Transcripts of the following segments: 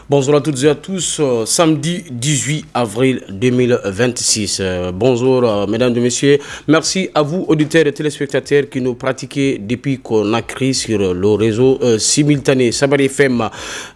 Bonjour à toutes et à tous, samedi 18 avril 2026. Bonjour mesdames et messieurs, merci à vous auditeurs et téléspectateurs qui nous pratiquez depuis qu'on a créé sur le réseau simultané Sabari FM,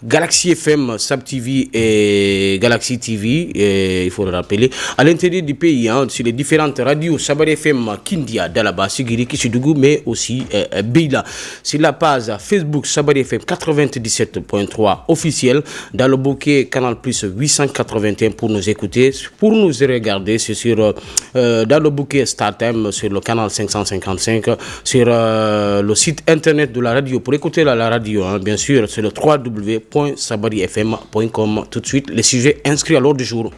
Galaxy FM, Sab TV et Galaxy TV, et il faut le rappeler, à l'intérieur du pays, sur les différentes radios Sabari FM, Kindia, Dalaba, Sigiri, Kishidougou, mais aussi Beila. Sur la page Facebook Sabari FM 97.3 officiel, dans le bouquet Canal Plus 881 pour nous écouter, pour nous regarder, c'est sur dans le bouquet StarTime sur le canal 555, sur le site internet de la radio pour écouter la radio, bien sûr, c'est le www.sabarifm.com. Tout de suite, les sujets inscrits à l'ordre du jour.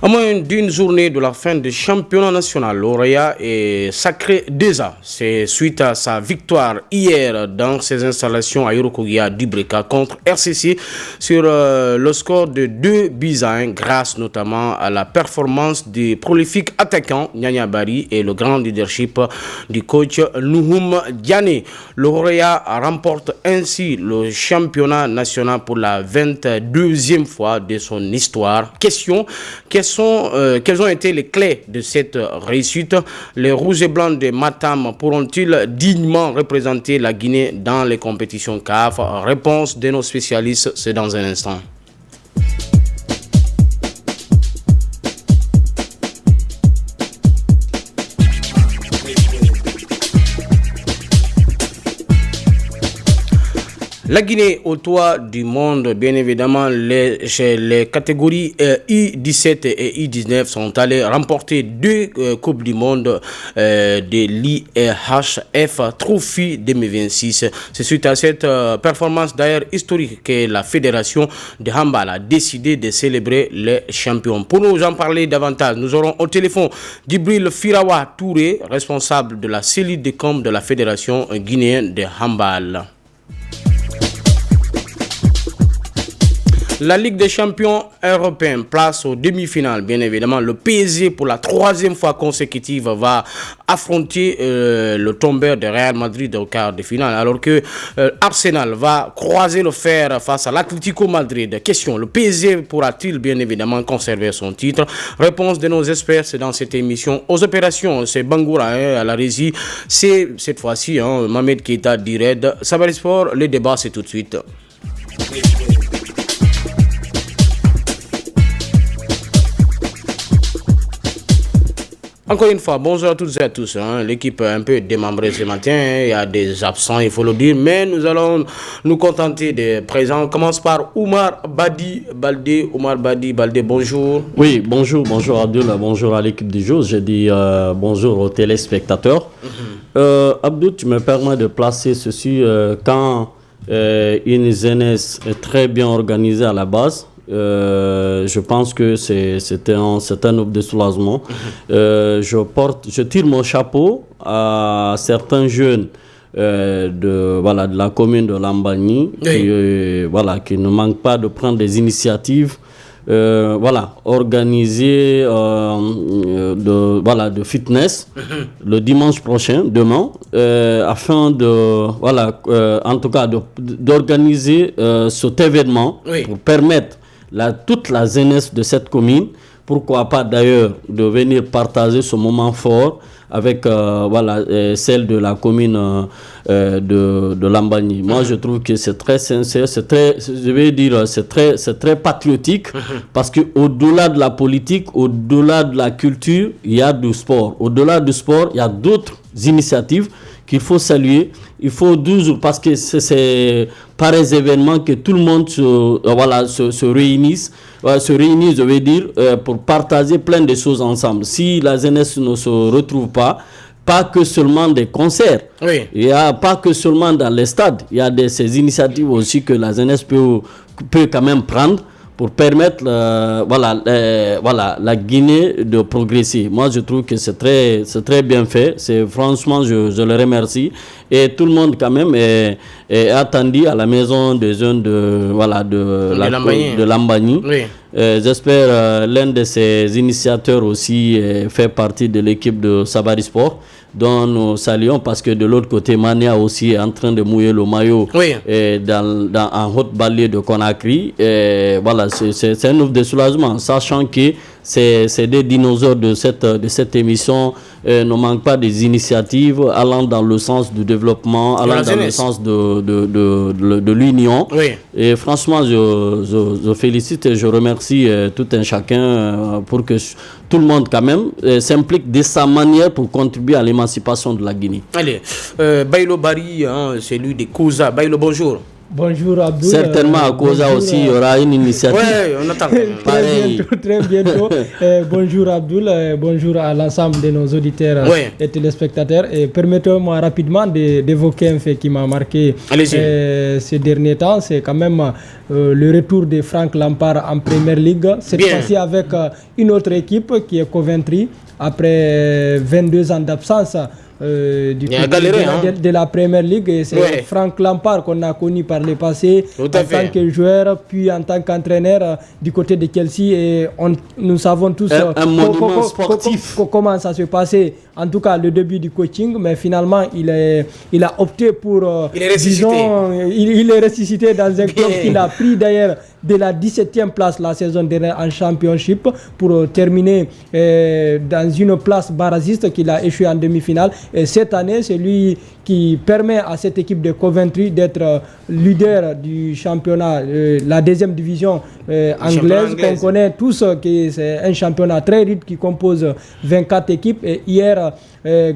À moins d'une journée de la fin du championnat national, lauréat est sacré déjà. C'est suite à sa victoire hier dans ses installations à Yorokogia d'Ibreka contre RCC sur le score de 2-1 grâce notamment à la performance du prolifique attaquant Nyanya Bari et le grand leadership du coach Nuhum Diane. Le lauréat remporte ainsi le championnat national pour la 22e fois de son histoire. Quelles ont été les clés de cette réussite? Les Rouges et Blancs de Matam pourront-ils dignement représenter la Guinée dans les compétitions CAF? Réponse de nos spécialistes, c'est dans un instant. La Guinée au toit du monde, bien évidemment, chez les catégories I-17 et I-19 sont allés remporter 2 Coupes du Monde de l'IHF Trophy 2026. C'est suite à cette performance d'ailleurs historique que la fédération de handball a décidé de célébrer les champions. Pour nous en parler davantage, nous aurons au téléphone Djibril Firawa Touré, responsable de la cellule de com de la fédération guinéenne de handball. La Ligue des champions européens place aux demi-finales. Bien évidemment, le PSG pour la 3e fois consécutive va affronter le tombeur de Real Madrid au quart de finale. Alors que Arsenal va croiser le fer face à l'Atlético Madrid. Question, le PSG pourra-t-il bien évidemment conserver son titre? Réponse de nos experts, c'est dans cette émission. Aux opérations, c'est Bangoura à la régie. C'est cette fois-ci Mohamed Keita d'Ired. Sabari Sport, le débat c'est tout de suite. Encore une fois, bonjour à toutes et à tous. L'équipe est un peu démembrée ce matin. Il y a des absents, il faut le dire. Mais nous allons nous contenter des présents. On commence par Oumar Badi Baldé. Oumar Badi Baldé, bonjour. Oui, bonjour Abdoul. Bonjour à l'équipe du jour. Je dis bonjour aux téléspectateurs. Abdoul, tu me permets de placer ceci quand une jeunesse est très bien organisée à la base. Je pense que c'est un objet de soulagement. Je tire mon chapeau à certains jeunes de la commune de Lambani qui ne manquent pas de prendre des initiatives organisées de fitness le dimanche prochain, demain, afin d'organiser cet événement pour permettre toute la jeunesse de cette commune, pourquoi pas d'ailleurs de venir partager ce moment fort avec celle de la commune de Lambani. Moi, je trouve que c'est très sincère, c'est très patriotique, parce que au-delà de la politique, au-delà de la culture, il y a du sport. Au-delà du sport, il y a d'autres initiatives qu'il faut saluer. Il faut 12 jours, parce que c'est par les événements que tout le monde se réunisse, je veux dire, pour partager plein de choses ensemble. Si la jeunesse ne se retrouve pas que seulement des concerts, il n'y a pas que seulement dans les stades, il y a ces initiatives aussi que la jeunesse peut quand même prendre pour permettre la Guinée de progresser. Moi, je trouve que c'est très bien fait. Franchement, je le remercie. Et tout le monde, quand même, est attendu à la maison des jeunes de Lambani. J'espère l'un de ses initiateurs aussi fait partie de l'équipe de Sabari Sport, dont nous saluons, parce que de l'autre côté, Mania aussi est en train de mouiller le maillot en haute banlieue de Conakry. Voilà, c'est un ouf de soulagement, sachant que c'est des dinosaures de cette émission, ne manquent pas des initiatives allant dans le sens du développement, allant dans le sens de l'union. Oui. Et franchement, je félicite et je remercie tout un chacun pour que tout le monde quand même s'implique de sa manière pour contribuer à l'émancipation de la Guinée. Allez, Bailo Bari, c'est lui des Kouza. Bailo, bonjour. Bonjour Abdoul. Certainement à Koza aussi, il y aura une initiative. Oui, on attend. Très bientôt. Bonjour Abdoul, bonjour à l'ensemble de nos auditeurs et téléspectateurs. Et permettez-moi rapidement d'évoquer un fait qui m'a marqué ces derniers temps. C'est quand même le retour de Frank Lampard en Premier League. Cette fois-ci avec une autre équipe qui est Coventry. Après 22 ans d'absence du de la Premier League, et c'est Frank Lampard qu'on a connu par le passé en tant que joueur, puis en tant qu'entraîneur du côté de Chelsea, et nous savons tous comment ça se passait, en tout cas le début du coaching, mais finalement il a opté pour il est ressuscité dans un club qu'il a pris d'ailleurs de la 17e place la saison dernière en Championship, pour terminer dans une place barragiste qu'il a échoué en demi-finale. Et cette année, c'est lui qui permet à cette équipe de Coventry d'être leader du championnat, la deuxième division anglaise, qu'on connaît tous, que c'est un championnat très riche qui compose 24 équipes. Et hier,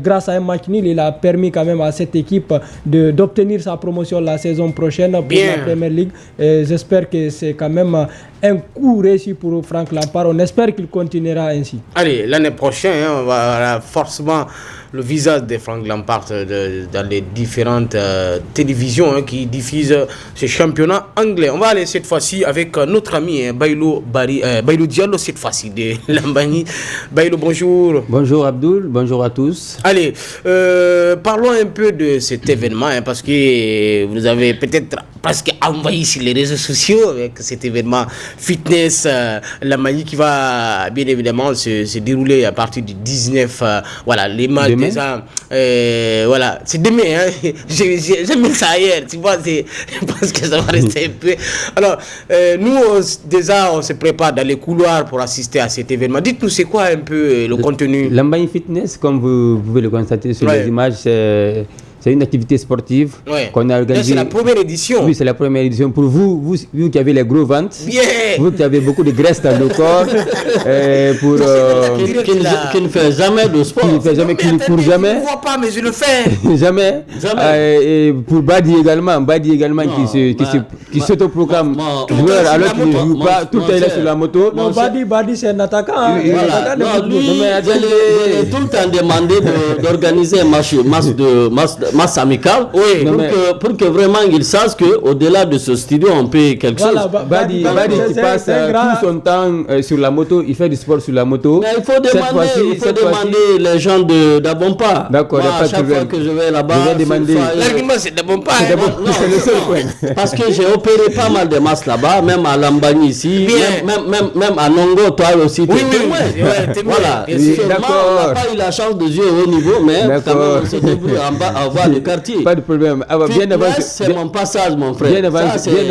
grâce à un match nul, il a permis quand même à cette équipe d'obtenir sa promotion la saison prochaine pour la Premier League. Et j'espère que c'est quand même un coup réussi pour Frank Lampard. On espère qu'il continuera ainsi. Allez, l'année prochaine, on va avoir forcément le visage de Frank Lampard dans les différentes télévisions qui diffusent ce championnat anglais. On va aller cette fois-ci avec notre ami Bailo Diallo, cette fois-ci de Lambani. Bailo, bonjour. Bonjour Abdoul, bonjour à tous. Allez, parlons un peu de cet événement, parce que vous avez peut-être presque envahi sur les réseaux sociaux avec cet événement fitness Lambani qui va bien évidemment se dérouler à partir du 19. Voilà, les matchs déjà. Voilà, c'est demain. Hein. J'ai mis ça hier, tu vois, je pense que ça va rester un peu. Alors, nous, déjà, on se prépare dans les couloirs pour assister à cet événement. Dites-nous, c'est quoi un peu le contenu? Lambani Fitness, comme vous pouvez le constater sur les images, c'est une activité sportive qu'on a organisée. C'est la première édition. Oui, c'est la première édition. Pour vous qui avez les gros ventres, vous qui avez beaucoup de graisse dans le corps, qui ne fait jamais de sport, qui ne court jamais. Je ne vois pas, mais je le fais. jamais. Et pour Badi également qui s'autoproclame joueur alors qu'il ne joue pas, tout est là sur la moto. Non, Badi c'est un attaquant. Lui, tout le temps demandé d'organiser un match amical, pour que vraiment il sache qu'au-delà de ce studio, on peut quelque chose. Badi qui passe tout son temps sur la moto, il fait du sport sur la moto. Mais il faut demander les gens d'Abompa. D'accord, il n'y a pas de problème. Chaque fois que je vais là-bas, je vais demander. L'argument c'est d'Abompa. C'est le seul point. Parce que j'ai opéré pas mal de masses là-bas, même à Lambani ici, même à Nongo, toi aussi. Oui, voilà. D'accord. On n'a pas eu la chance de jouer au niveau, mais quand même on s'est débrouillé en bas à voir le quartier. Pas de problème. C'est mon passage, mon frère. Bien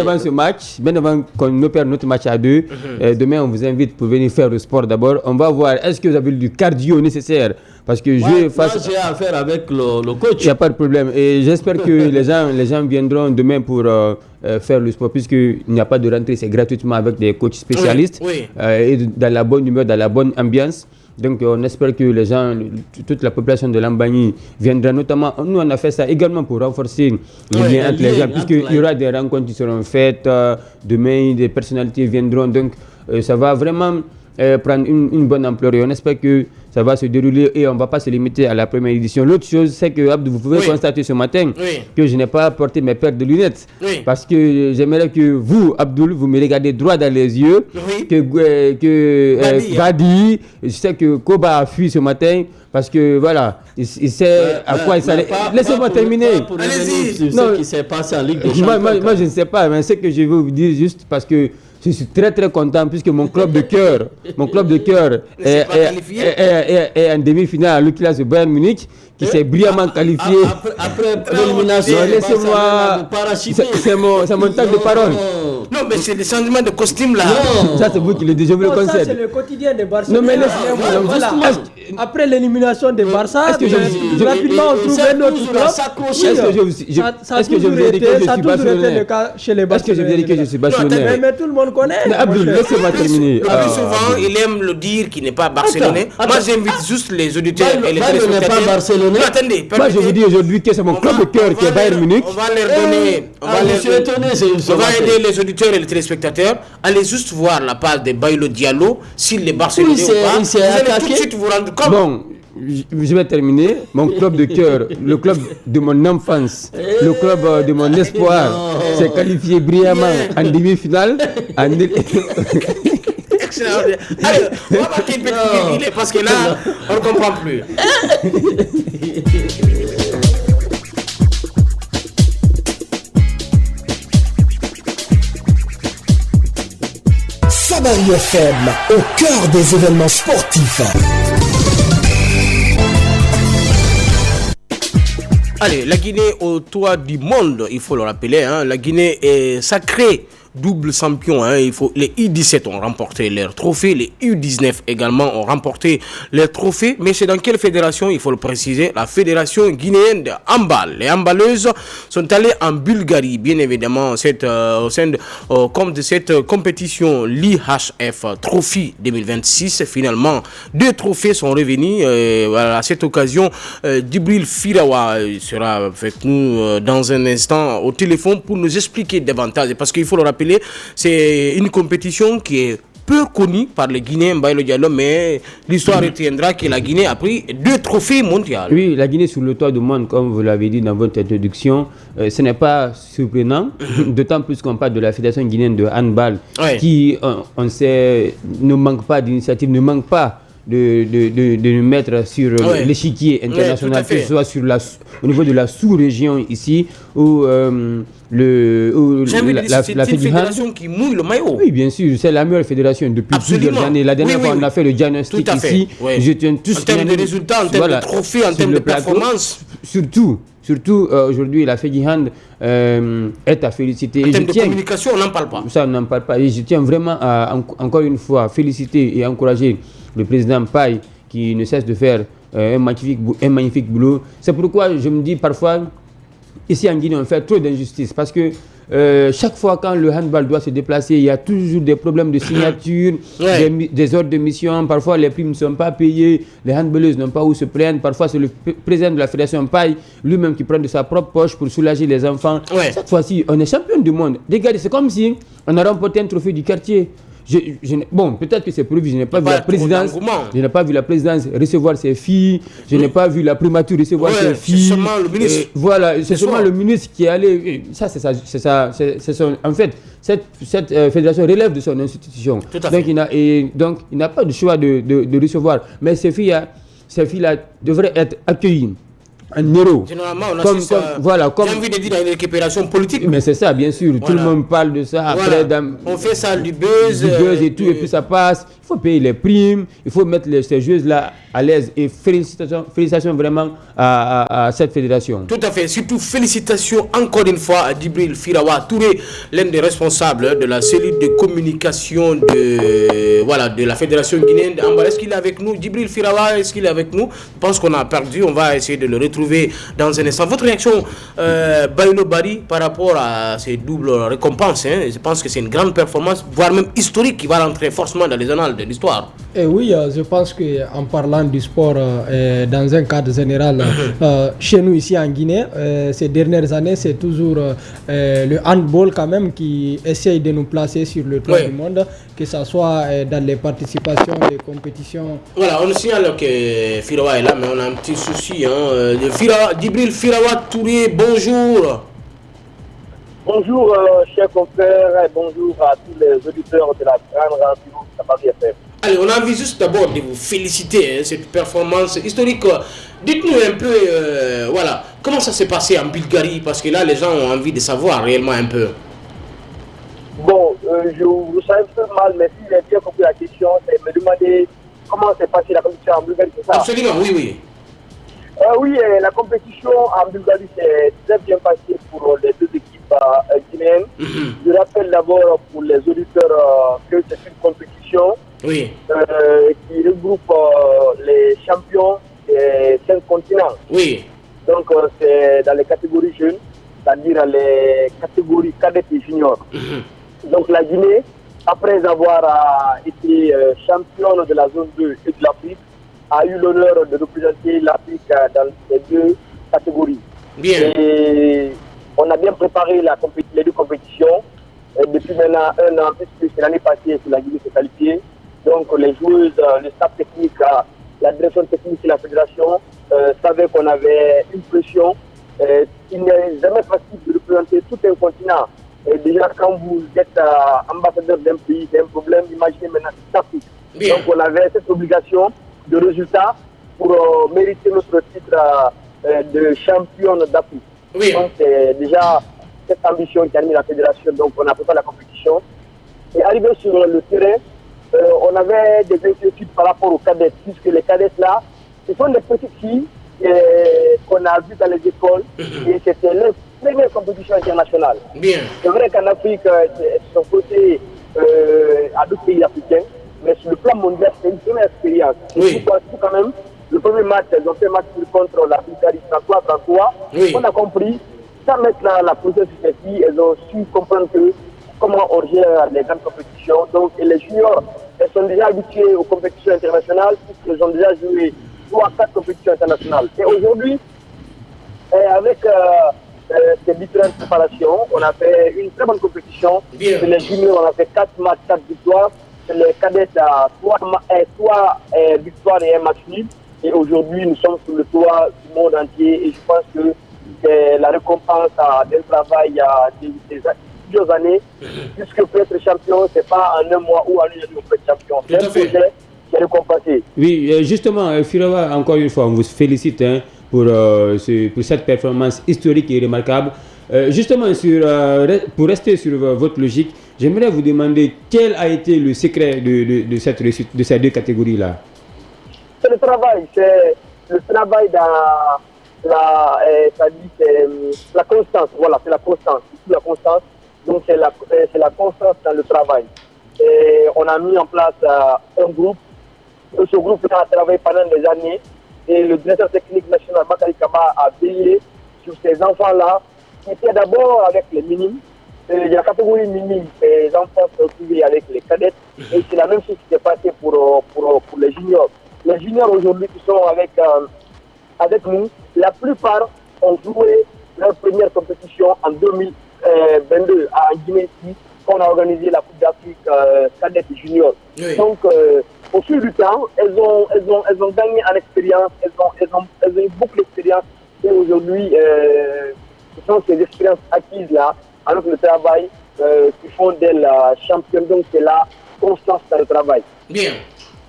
avant ce match, bien avant qu'on opère notre match à deux, demain on vous invite pour venir faire le sport d'abord. On va voir, est-ce que vous avez du cardio nécessaire? Parce que j'ai affaire avec le coach. Il n'y a pas de problème. Et j'espère que les gens viendront demain pour faire le sport, puisqu'il n'y a pas de rentrée, c'est gratuitement avec des coachs spécialistes, et dans la bonne humeur, dans la bonne ambiance. Donc on espère que les gens, toute la population de Lambani viendra, notamment, nous on a fait ça également pour renforcer les liens entre les gens, puisqu'il y aura des rencontres qui seront faites, demain des personnalités viendront, donc ça va vraiment prendre une bonne ampleur, et on espère que ça va se dérouler et on ne va pas se limiter à la première édition. L'autre chose, c'est que Abdou, vous pouvez constater ce matin que je n'ai pas porté mes paires de lunettes, parce que j'aimerais que vous, Abdoul, vous me regardez droit dans les yeux, que Badi, je sais que Koba a fui ce matin, parce que voilà, il sait à quoi il s'allait. Laissez-moi terminer. Allez-y. Ce qui s'est passé en Ligue des Champions. Moi, je ne sais pas, mais ce que je veux vous dire juste parce que je suis très très content puisque mon club de cœur est en demi-finale, l'Ukilas de Bayern Munich, qui s'est brillamment qualifié. Après l'élimination, laissez-moi. C'est mon temps de parole. Non, mais c'est le changement de costume là. Non. Ça, c'est vous qui le dites, je vous le concède. Ça, c'est le quotidien des Barcelonais. Non, mais laissez-moi. Après l'élimination des Barça, rapidement on trouve un autre club. Est-ce que je vous ai dit que je suis Barcelonais? Le cas chez les Est-ce que je vous ai dit que je suis Barcelonais? Mais tout le monde connaît. Abdul, laissez-moi terminer. Le plus souvent, il aime le dire qu'il n'est pas Barcelonais. Moi, j'invite juste les auditeurs et les téléspectateurs. n'est pas Barcelonais. Attendez, moi, je vous dis aujourd'hui que c'est mon club de cœur qui est Bayern Munich. On va leur donner. On va aider les auditeurs et les téléspectateurs. Allez juste voir la page de Bailo Diallo, s'il est Barcelonais ou pas. Vous allez tout de suite vous rendre compte. Bon, je vais terminer. Mon club de cœur, le club de mon enfance, le club de mon espoir, s'est qualifié brillamment en demi-finale. Extraordinaire. Allez, on va marquer une petite virgule parce que là, on ne comprend plus. Sabari FM, au cœur des événements sportifs. Allez, la Guinée au toit du monde, il faut le rappeler, hein, la Guinée est sacrée double champion, hein, les U17 ont remporté leur trophée, les U19 également ont remporté leur trophée, mais c'est dans quelle fédération? Il faut le préciser, la fédération guinéenne de handball. Les handballeuses sont allées en Bulgarie, bien évidemment, au sein de cette compétition l'IHF Trophy 2026. Finalement, 2 trophées sont revenus. À cette occasion, Djibril Firawa sera avec nous dans un instant au téléphone pour nous expliquer davantage, parce qu'il faut le rappeler, c'est une compétition qui est peu connue par les Guinéens Bailo Diallo, mais l'histoire retiendra que la Guinée a pris 2 trophées mondiaux. Oui, la Guinée sur le toit du monde, comme vous l'avez dit dans votre introduction, ce n'est pas surprenant, d'autant plus qu'on parle de la Fédération guinéenne de handball, qui, on sait, ne manque pas d'initiative, ne manque pas de nous mettre sur l'échiquier international, que ce soit au niveau de la sous-région ici, où la fédération qui mouille le maillot. Oui, bien sûr, c'est la meilleure fédération depuis plusieurs années. La dernière fois, on a fait le diagnostic ici. Je tiens tous en termes de résultats, en termes de trophées, en termes de performances. Surtout, aujourd'hui, la FEDIHAND est à féliciter. En termes de communication, on n'en parle pas. Ça, on n'en parle pas. Et je tiens vraiment à, encore une fois, féliciter et encourager le président Paye, qui ne cesse de faire un magnifique boulot. C'est pourquoi je me dis parfois, ici en Guinée, on fait trop d'injustice. Parce que chaque fois quand le handball doit se déplacer, il y a toujours des problèmes de signature, des ordres de mission. Parfois, les primes ne sont pas payées, les handballeuses n'ont pas où se plaindre. Parfois, c'est le président de la fédération Paye lui-même qui prend de sa propre poche pour soulager les enfants. Cette fois-ci, on est champion du monde. Regardez, c'est comme si on a remporté un trophée du quartier. Bon, peut-être que c'est prévu, je n'ai pas vu la présidence. Je n'ai pas vu la présidence recevoir ses filles. Je n'ai pas vu la primature recevoir ses filles. C'est seulement le ministre. Voilà, c'est seulement le ministre qui est allé. Ça, c'est son. En fait, cette fédération relève de son institution. Donc, il n'a pas de choix de recevoir. Mais ces filles-là devraient être accueillies un héros. Généralement, on a j'ai envie de dire une récupération politique. Mais c'est ça, bien sûr. Tout le monde parle de ça. Après, on fait ça du buzz. Et tout, et puis ça passe. Il faut payer les primes. Il faut mettre ces joueuses-là à l'aise. Et félicitations vraiment à cette fédération. Tout à fait. Surtout félicitations encore une fois à Djibril Firawa Touré, l'un des responsables de la cellule de communication de la fédération guinéenne de handball. Est-ce qu'il est avec nous? Djibril Firawa, est-ce qu'il est avec nous? Je pense qu'on a perdu. On va essayer de le retrouver dans un instant. Votre réaction, Bailo Bari, par rapport à ces doubles récompenses, hein? Je pense que c'est une grande performance, voire même historique, qui va rentrer forcément dans les annales de l'histoire. Et oui, je pense qu'en parlant du sport dans un cadre général, chez nous ici en Guinée, ces dernières années, c'est toujours le handball quand même qui essaye de nous placer sur le toit du monde, que ce soit dans les participations, les compétitions. Voilà, on signale que Firawa est là, mais on a un petit souci. Djibril Firawa Touré, bonjour. Bonjour, chers confrères, et bonjour à tous les auditeurs de la grande radio Sabari FM. Allez, on a envie juste d'abord de vous féliciter, cette performance historique. Dites-nous un peu, comment ça s'est passé en Bulgarie, parce que là, les gens ont envie de savoir réellement un peu. Bon, je vous sens un peu mal, mais si j'ai bien compris la question, c'est me demander comment s'est passée la compétition en Bulgarie, c'est ça? Absolument, oui. Oui, la compétition en Bulgarie s'est très bien passée pour les deux équipes guinéennes. Je rappelle d'abord pour les auditeurs que c'est une compétition qui regroupe les champions des 5 continents. Oui. Donc c'est dans les catégories jeunes, c'est-à-dire les catégories cadettes et juniors. Donc la Guinée, après avoir été championne de la zone 2 et de l'Afrique, a eu l'honneur de représenter l'Afrique dans ces 2 catégories. Bien. Et on a bien préparé les 2 compétitions. Et depuis maintenant 1 an, puisque c'est l'année passée que la Guinée s'est qualifiée. Donc les joueuses, le staff technique, la direction technique et la fédération savaient qu'on avait une pression. Il n'est jamais facile de représenter tout un continent. Et déjà, quand vous êtes ambassadeur d'un pays, c'est un problème. Imaginez maintenant toute l'Afrique. Donc on avait cette obligation de résultats pour mériter notre titre de championne d'Afrique. Donc c'est déjà cette ambition qui anime la fédération. Donc on a préparé la compétition. Et arrivé sur le terrain, on avait des inquiétudes par rapport aux cadettes, puisque les cadettes là, ce sont des petites filles qu'on a vues dans les écoles et c'était leur première compétition internationale. C'est vrai qu'en Afrique, c'est son côté à d'autres pays africains, mais sur le plan mondial, c'est une première expérience. Pourquoi quand même, le premier match, elles ont fait match contre la Bulgarie 33-33. On a compris, sans mettre la pression sur ces filles, elles ont su comprendre comment on gère les grandes compétitions. Donc, et les juniors, elles sont déjà habituées aux compétitions internationales, puisqu'elles ont déjà joué 3-4 compétitions internationales. Et aujourd'hui, avec ces différentes préparations, on a fait une très bonne compétition. Chez les juniors, on a fait 4 matchs, 4 victoires. Chez les cadets, 3 victoires et 1 match nul. Et aujourd'hui, nous sommes sur le toit du monde entier. Et je pense que c'est la récompense d'un travail de plusieurs années. Puisque pour être champion, ce n'est pas en 1 mois ou en 1 année qu'on peut être champion. C'est un projet qui est récompensé. Oui, justement, Firowa, encore une fois, on vous félicite pour cette performance historique et remarquable. Justement, pour rester sur votre logique, j'aimerais vous demander quel a été le secret de cette réussite, de ces 2 catégories-là. C'est le travail, dans la constance. Voilà, c'est la constance. La constance. Donc c'est la constance dans le travail. Et on a mis en place un groupe. Ce groupe-là a travaillé pendant des années. Et le directeur technique national, Bakary Kaba, a veillé sur ces enfants-là, qui étaient d'abord avec les minimes. Il y a la catégorie minime, les enfants sont retrouvés avec les cadettes. Et c'est la même chose qui s'est passée pour les juniors. Les juniors aujourd'hui qui sont avec nous, la plupart ont joué leur première compétition en 2022 à Guinée, quand on a organisé la Coupe d'Afrique cadette et junior. Donc, au fil du temps, elles ont gagné en expérience, elles ont eu beaucoup d'expérience. Et aujourd'hui, ce sont ces expériences acquises-là, avec le travail, qui font d'elles championnes. Donc, c'est la constance dans le travail. Bien.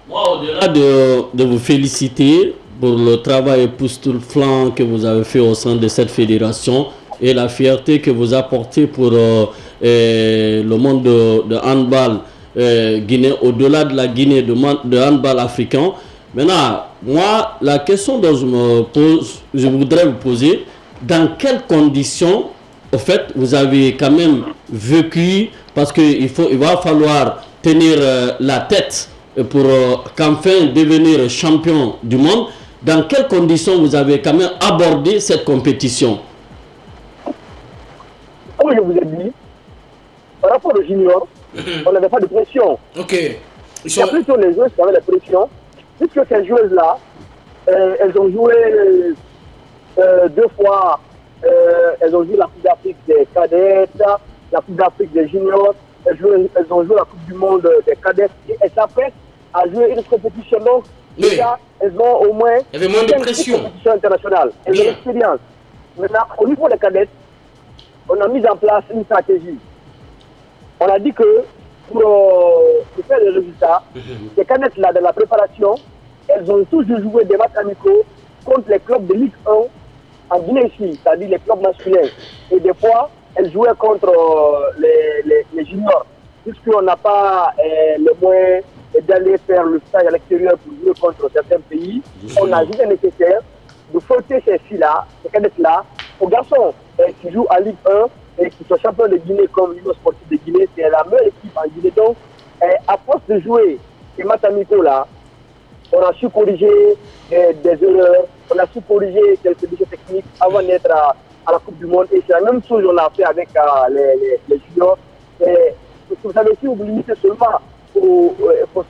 Moi, au-delà de vous féliciter pour le travail époustouflant que vous avez fait au sein de cette fédération et la fierté que vous apportez pour le monde de handball guinéen, au-delà de la Guinée, de handball africain. Maintenant, moi, la question dont je voudrais vous poser, dans quelles conditions, au fait, vous avez quand même vécu, parce qu'il va falloir tenir la tête pour qu'enfin devenir champion du monde, dans quelles conditions vous avez quand même abordé cette compétition? Comme je vous ai dit, par rapport aux juniors, on n'avait pas de pression. Il y a plutôt les joueuses qui avaient la pression, puisque ces joueuses-là, elles ont joué 2 fois, elles ont joué la Coupe d'Afrique des cadettes, la Coupe d'Afrique des juniors, elles ont joué la Coupe du monde des cadettes, et elles s'apprêtent à jouer une compétition. Donc, déjà, elles ont au moins il y avait moins de pression. Compétition internationale. Elles ont l'expérience. Maintenant, au niveau des cadettes, on a mis en place une stratégie. On a dit que pour faire les résultats, ces cadettes-là, dans la préparation, elles ont toujours joué des matchs amicaux contre les clubs de Ligue 1 en Guinée ici, c'est-à-dire les clubs masculins. Et des fois, elles jouaient contre les juniors. puisqu'on n'a pas les moyens d'aller faire le stage à l'extérieur pour jouer contre certains pays, on a juste nécessaire de frotter ces filles-là, ces cadettes-là, aux garçons qui jouent à Ligue 1 et qui sont champions de Guinée comme l'Union sportive de Guinée. C'est la meilleure équipe en Guinée. Donc, à force de jouer ces matchs amicaux là, on a su corriger des erreurs, on a su corriger quelques déchets techniques avant d'être à la Coupe du Monde. Et c'est la même chose qu'on a fait avec les juniors. Vous savez, si vous vous limitez seulement aux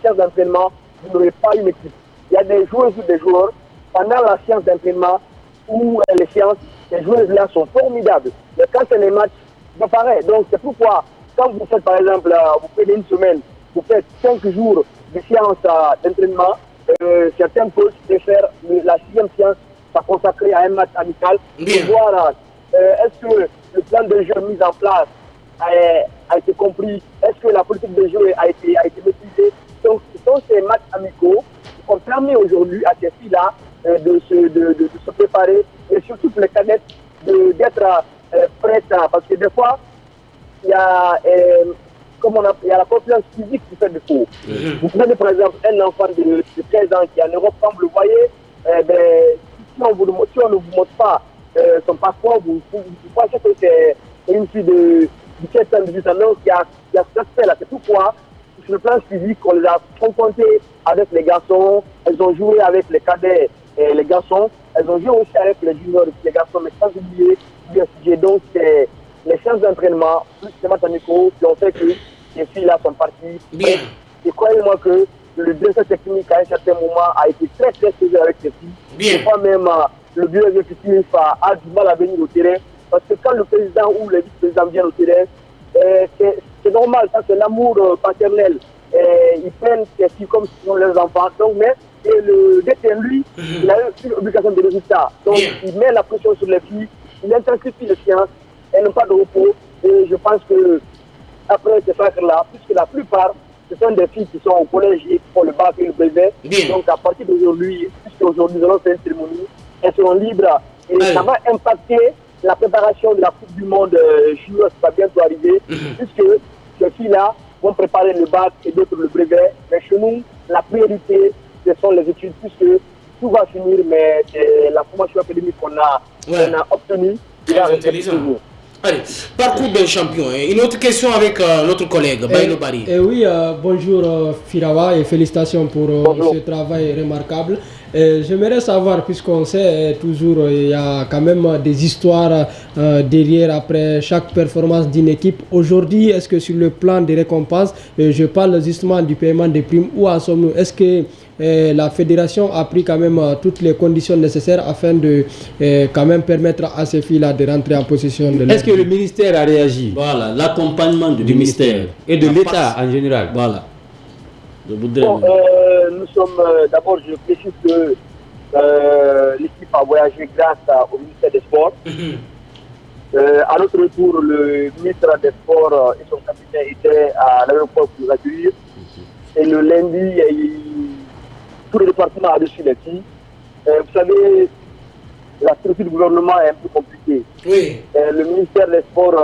séances d'entraînement, vous n'aurez pas une équipe. Il y a des joueurs ou des joueurs, pendant la séance d'entraînement ou les séances, ces joueurs-là sont formidables. Mais quand c'est les matchs, c'est pareil. Donc c'est pourquoi, quand vous faites par exemple, vous faites une semaine, vous faites 5 jours de séance d'entraînement, certains coachs préfèrent la 6e séance à consacrer à un match amical pour voir est-ce que le plan de jeu mis en place a été compris, est-ce que la politique de jeu a été maîtrisée. Donc ce sont ces matchs amicaux qui ont permis aujourd'hui à ces filles-là de se préparer et surtout pour les cadettes d'être prêtes parce que des fois il y a il y a la confiance physique qui fait défaut. Vous prenez par exemple un enfant de 13 ans qui est en Europe, comme vous le voyez, si on ne vous montre pas son passeport, vous pensez que c'est une fille de 17 ans, 18 ans, qui a cet aspect-là. C'est pourquoi, sur le plan physique, on les a confrontés avec les garçons, elles ont joué avec les cadets et les garçons, elles ont joué aussi avec les juniors et les garçons, mais sans oublier l'USG. Donc, c'est les séances d'entraînement, plus les matchs amicaux, qui ont fait que ces filles-là sont parties. Bien. Et croyez-moi que le directeur technique, à un certain moment, a été très, très sévère avec ces filles. Bien. Des fois même, le bureau exécutif a du mal à venir au terrain. Parce que quand le président ou le vice-président viennent au terrain, c'est normal, ça c'est l'amour paternel. Ils prennent ces filles comme si c'était leurs enfants. Donc, mais le DTN, lui, il a une obligation de résultat. Donc, il met la pression sur les filles, il intensifie les séances, elles n'ont pas de repos. Et je pense que après ces facteurs-là, puisque la plupart, ce sont des filles qui sont au collège et qui font le bac et le brevet. Donc, à partir d'aujourd'hui, puisqu'aujourd'hui nous allons faire une cérémonie, elles seront libres et ça va impacter la préparation de la Coupe du Monde junior qui va bientôt arriver, puisque ces filles-là vont préparer le bac et d'autres le brevet. Mais chez nous, la priorité, ce sont les études, puisque tout va finir, mais c'est la formation académique qu'on a obtenue. Très intelligent. Allez, parcours d'un champion. Une autre question avec notre collègue, Baïno Bari. Oui, bonjour Firawa et félicitations pour ce travail remarquable. J'aimerais savoir, puisqu'on sait toujours il y a quand même des histoires derrière après chaque performance d'une équipe. Aujourd'hui, est-ce que sur le plan des récompenses, je parle justement du paiement des primes, où en sommes-nous? Est-ce que la fédération a pris quand même toutes les conditions nécessaires afin de quand même permettre à ces filles-là de rentrer en possession de Est-ce que le ministère a réagi? Voilà, l'accompagnement du ministère et de l'État en général. Voilà. Nous sommes, d'abord, je précise que l'équipe a voyagé grâce au ministère des Sports. À notre retour, le ministre des Sports et son capitaine étaient à l'aéroport pour nous accueillir. Et le lundi, tout le département a reçu les filles. Vous savez, la structure du gouvernement est un peu compliquée. Oui. Le ministère des Sports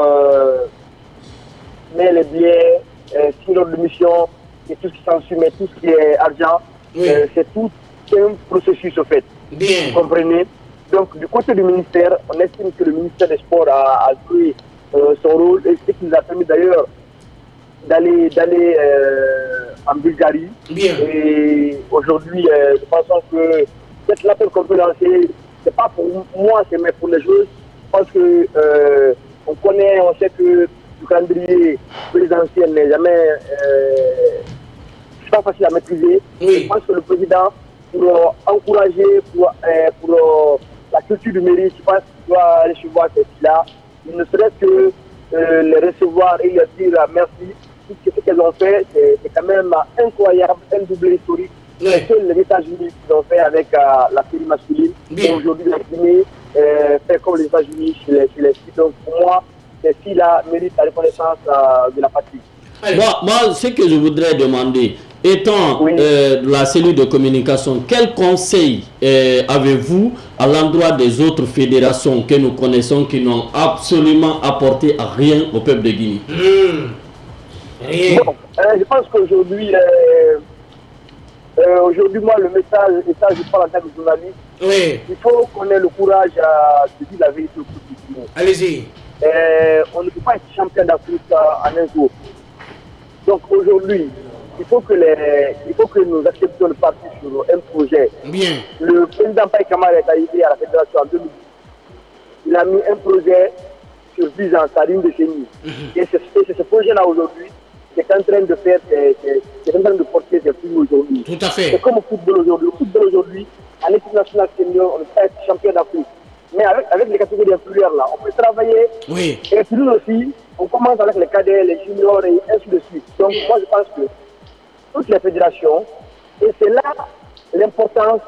met les billets sur l'ordre de mission et tout ce qui s'ensuit, mais tout ce qui est argent, c'est tout un processus au fait. Bien. Vous comprenez? Donc, du côté du ministère, on estime que le ministère des Sports a joué son rôle et ce qui nous a permis d'ailleurs d'aller en Bulgarie. Bien. Et aujourd'hui, de façon que cette l'appel qu'on peut lancer, c'est pas pour moi, c'est mais pour les joueurs. Je pense que on sait que le calendrier présidentiel n'est jamais pas facile à maîtriser. Oui. Je pense que le président, pour encourager, pour la culture du mérite, je pense qu'il doit recevoir ces filles-là. Il ne serait que les recevoir et leur dire merci. Tout ce qu'elles ont fait, c'est quand même incroyable, un doublé historique. C'est que les États-Unis qui ont fait avec la série masculine. Et aujourd'hui, la Guinée fait comme les États-Unis chez les filles. Donc pour moi, ces filles-là méritent la reconnaissance de la patrie. Moi, ce que je voudrais demander, étant la cellule de communication, quel conseil avez-vous à l'endroit des autres fédérations que nous connaissons qui n'ont absolument apporté rien au peuple de Guinée? Bon, je pense qu'aujourd'hui, moi, le message, et ça, je parle en tant que journaliste, il faut qu'on ait le courage de dire la vérité au public. Allez-y. On ne peut pas être champion d'Afrique en un jour. Donc aujourd'hui, il faut que nous acceptions de partir sur un projet. Bien. Le président Paye Kamara est arrivé à la fédération en 2010. Il a mis un projet sur 10 ans, sa ligne de génie. Et c'est ce projet-là aujourd'hui qui est en train de faire, qui est en train de porter des fruits aujourd'hui. Tout à fait. C'est comme au football aujourd'hui. Au football aujourd'hui, en équipe nationale senior, on ne peut pas être champion d'Afrique. Mais avec les catégories inférieures là, on peut travailler. Oui. Et puis nous aussi, on commence avec les cadets, les juniors et ainsi de suite. Donc moi je pense que toutes les fédérations, et c'est là l'importance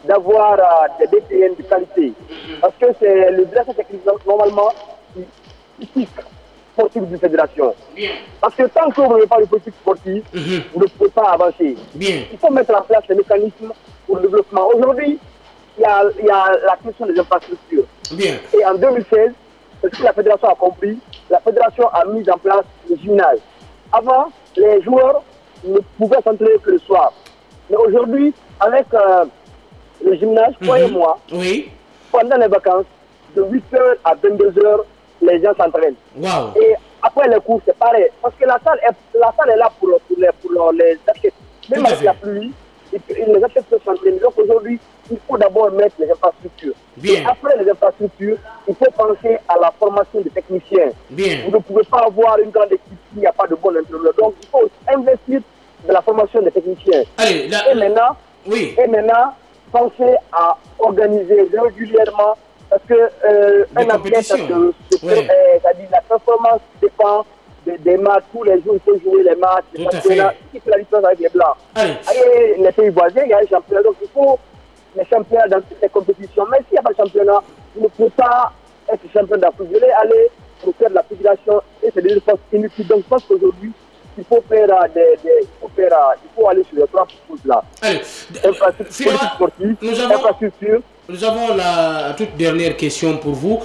d'avoir des DPN de qualité. Parce que c'est le directeur technique normalement typique sportif d'une fédération. Bien. Parce que tant que vous n'avez pas de politique sportive, vous ne pouvez pas avancer. Bien. Il faut mettre en place des mécanismes pour le développement. Aujourd'hui, il y a la question des infrastructures. Bien. Et en 2016, ce que la fédération a compris, la fédération a mis en place le gymnase. Avant, les joueurs ne pouvaient s'entraîner que le soir. Mais aujourd'hui, avec le gymnase, croyez-moi, pendant les vacances, de 8h à 22h, les gens s'entraînent. Wow. Et après les cours, c'est pareil. Parce que la salle est là pour les athlètes. Même avec la pluie, les athlètes peuvent s'entraîner. Donc aujourd'hui, il faut d'abord mettre les infrastructures. Bien. Et après les infrastructures, il faut penser à la formation des techniciens. Bien. Vous ne pouvez pas avoir une grande équipe s'il n'y a pas de bon entraîneur. Donc il faut investir dans la formation des techniciens. Allez, et maintenant, penser à organiser régulièrement, parce que un athlète, c'est-à-dire la performance dépend des matchs. Tous les jours, il faut jouer les matchs. Tout à fait. Qui fait la différence avec les Blancs? Allez. Les pays voisins, il y a un championnat. Donc il faut les championnats dans toutes les compétitions. Même s'il n'y a pas de championnat, vous ne pouvez pas être champion d'Afrique. Vous allez aller pour faire de la fédération et c'est des efforts inutiles. Donc je pense qu'aujourd'hui, il faut faire il faut aller sur les trois choses là. Infrastructure. Nous avons la toute dernière question pour vous.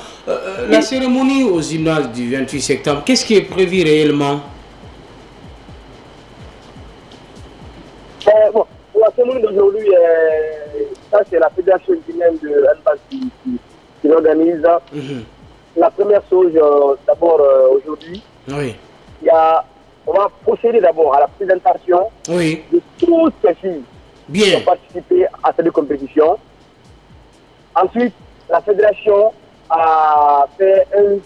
La cérémonie au gymnase du 28 septembre, qu'est-ce qui est prévu réellement? Bon, pour la cérémonie d'aujourd'hui, ça c'est la fédération guinéenne de handball qui l'organise. La première chose, d'abord aujourd'hui, on va procéder d'abord à la présentation de toutes ces filles qui ont participé à cette compétition. Ensuite, la fédération a fait un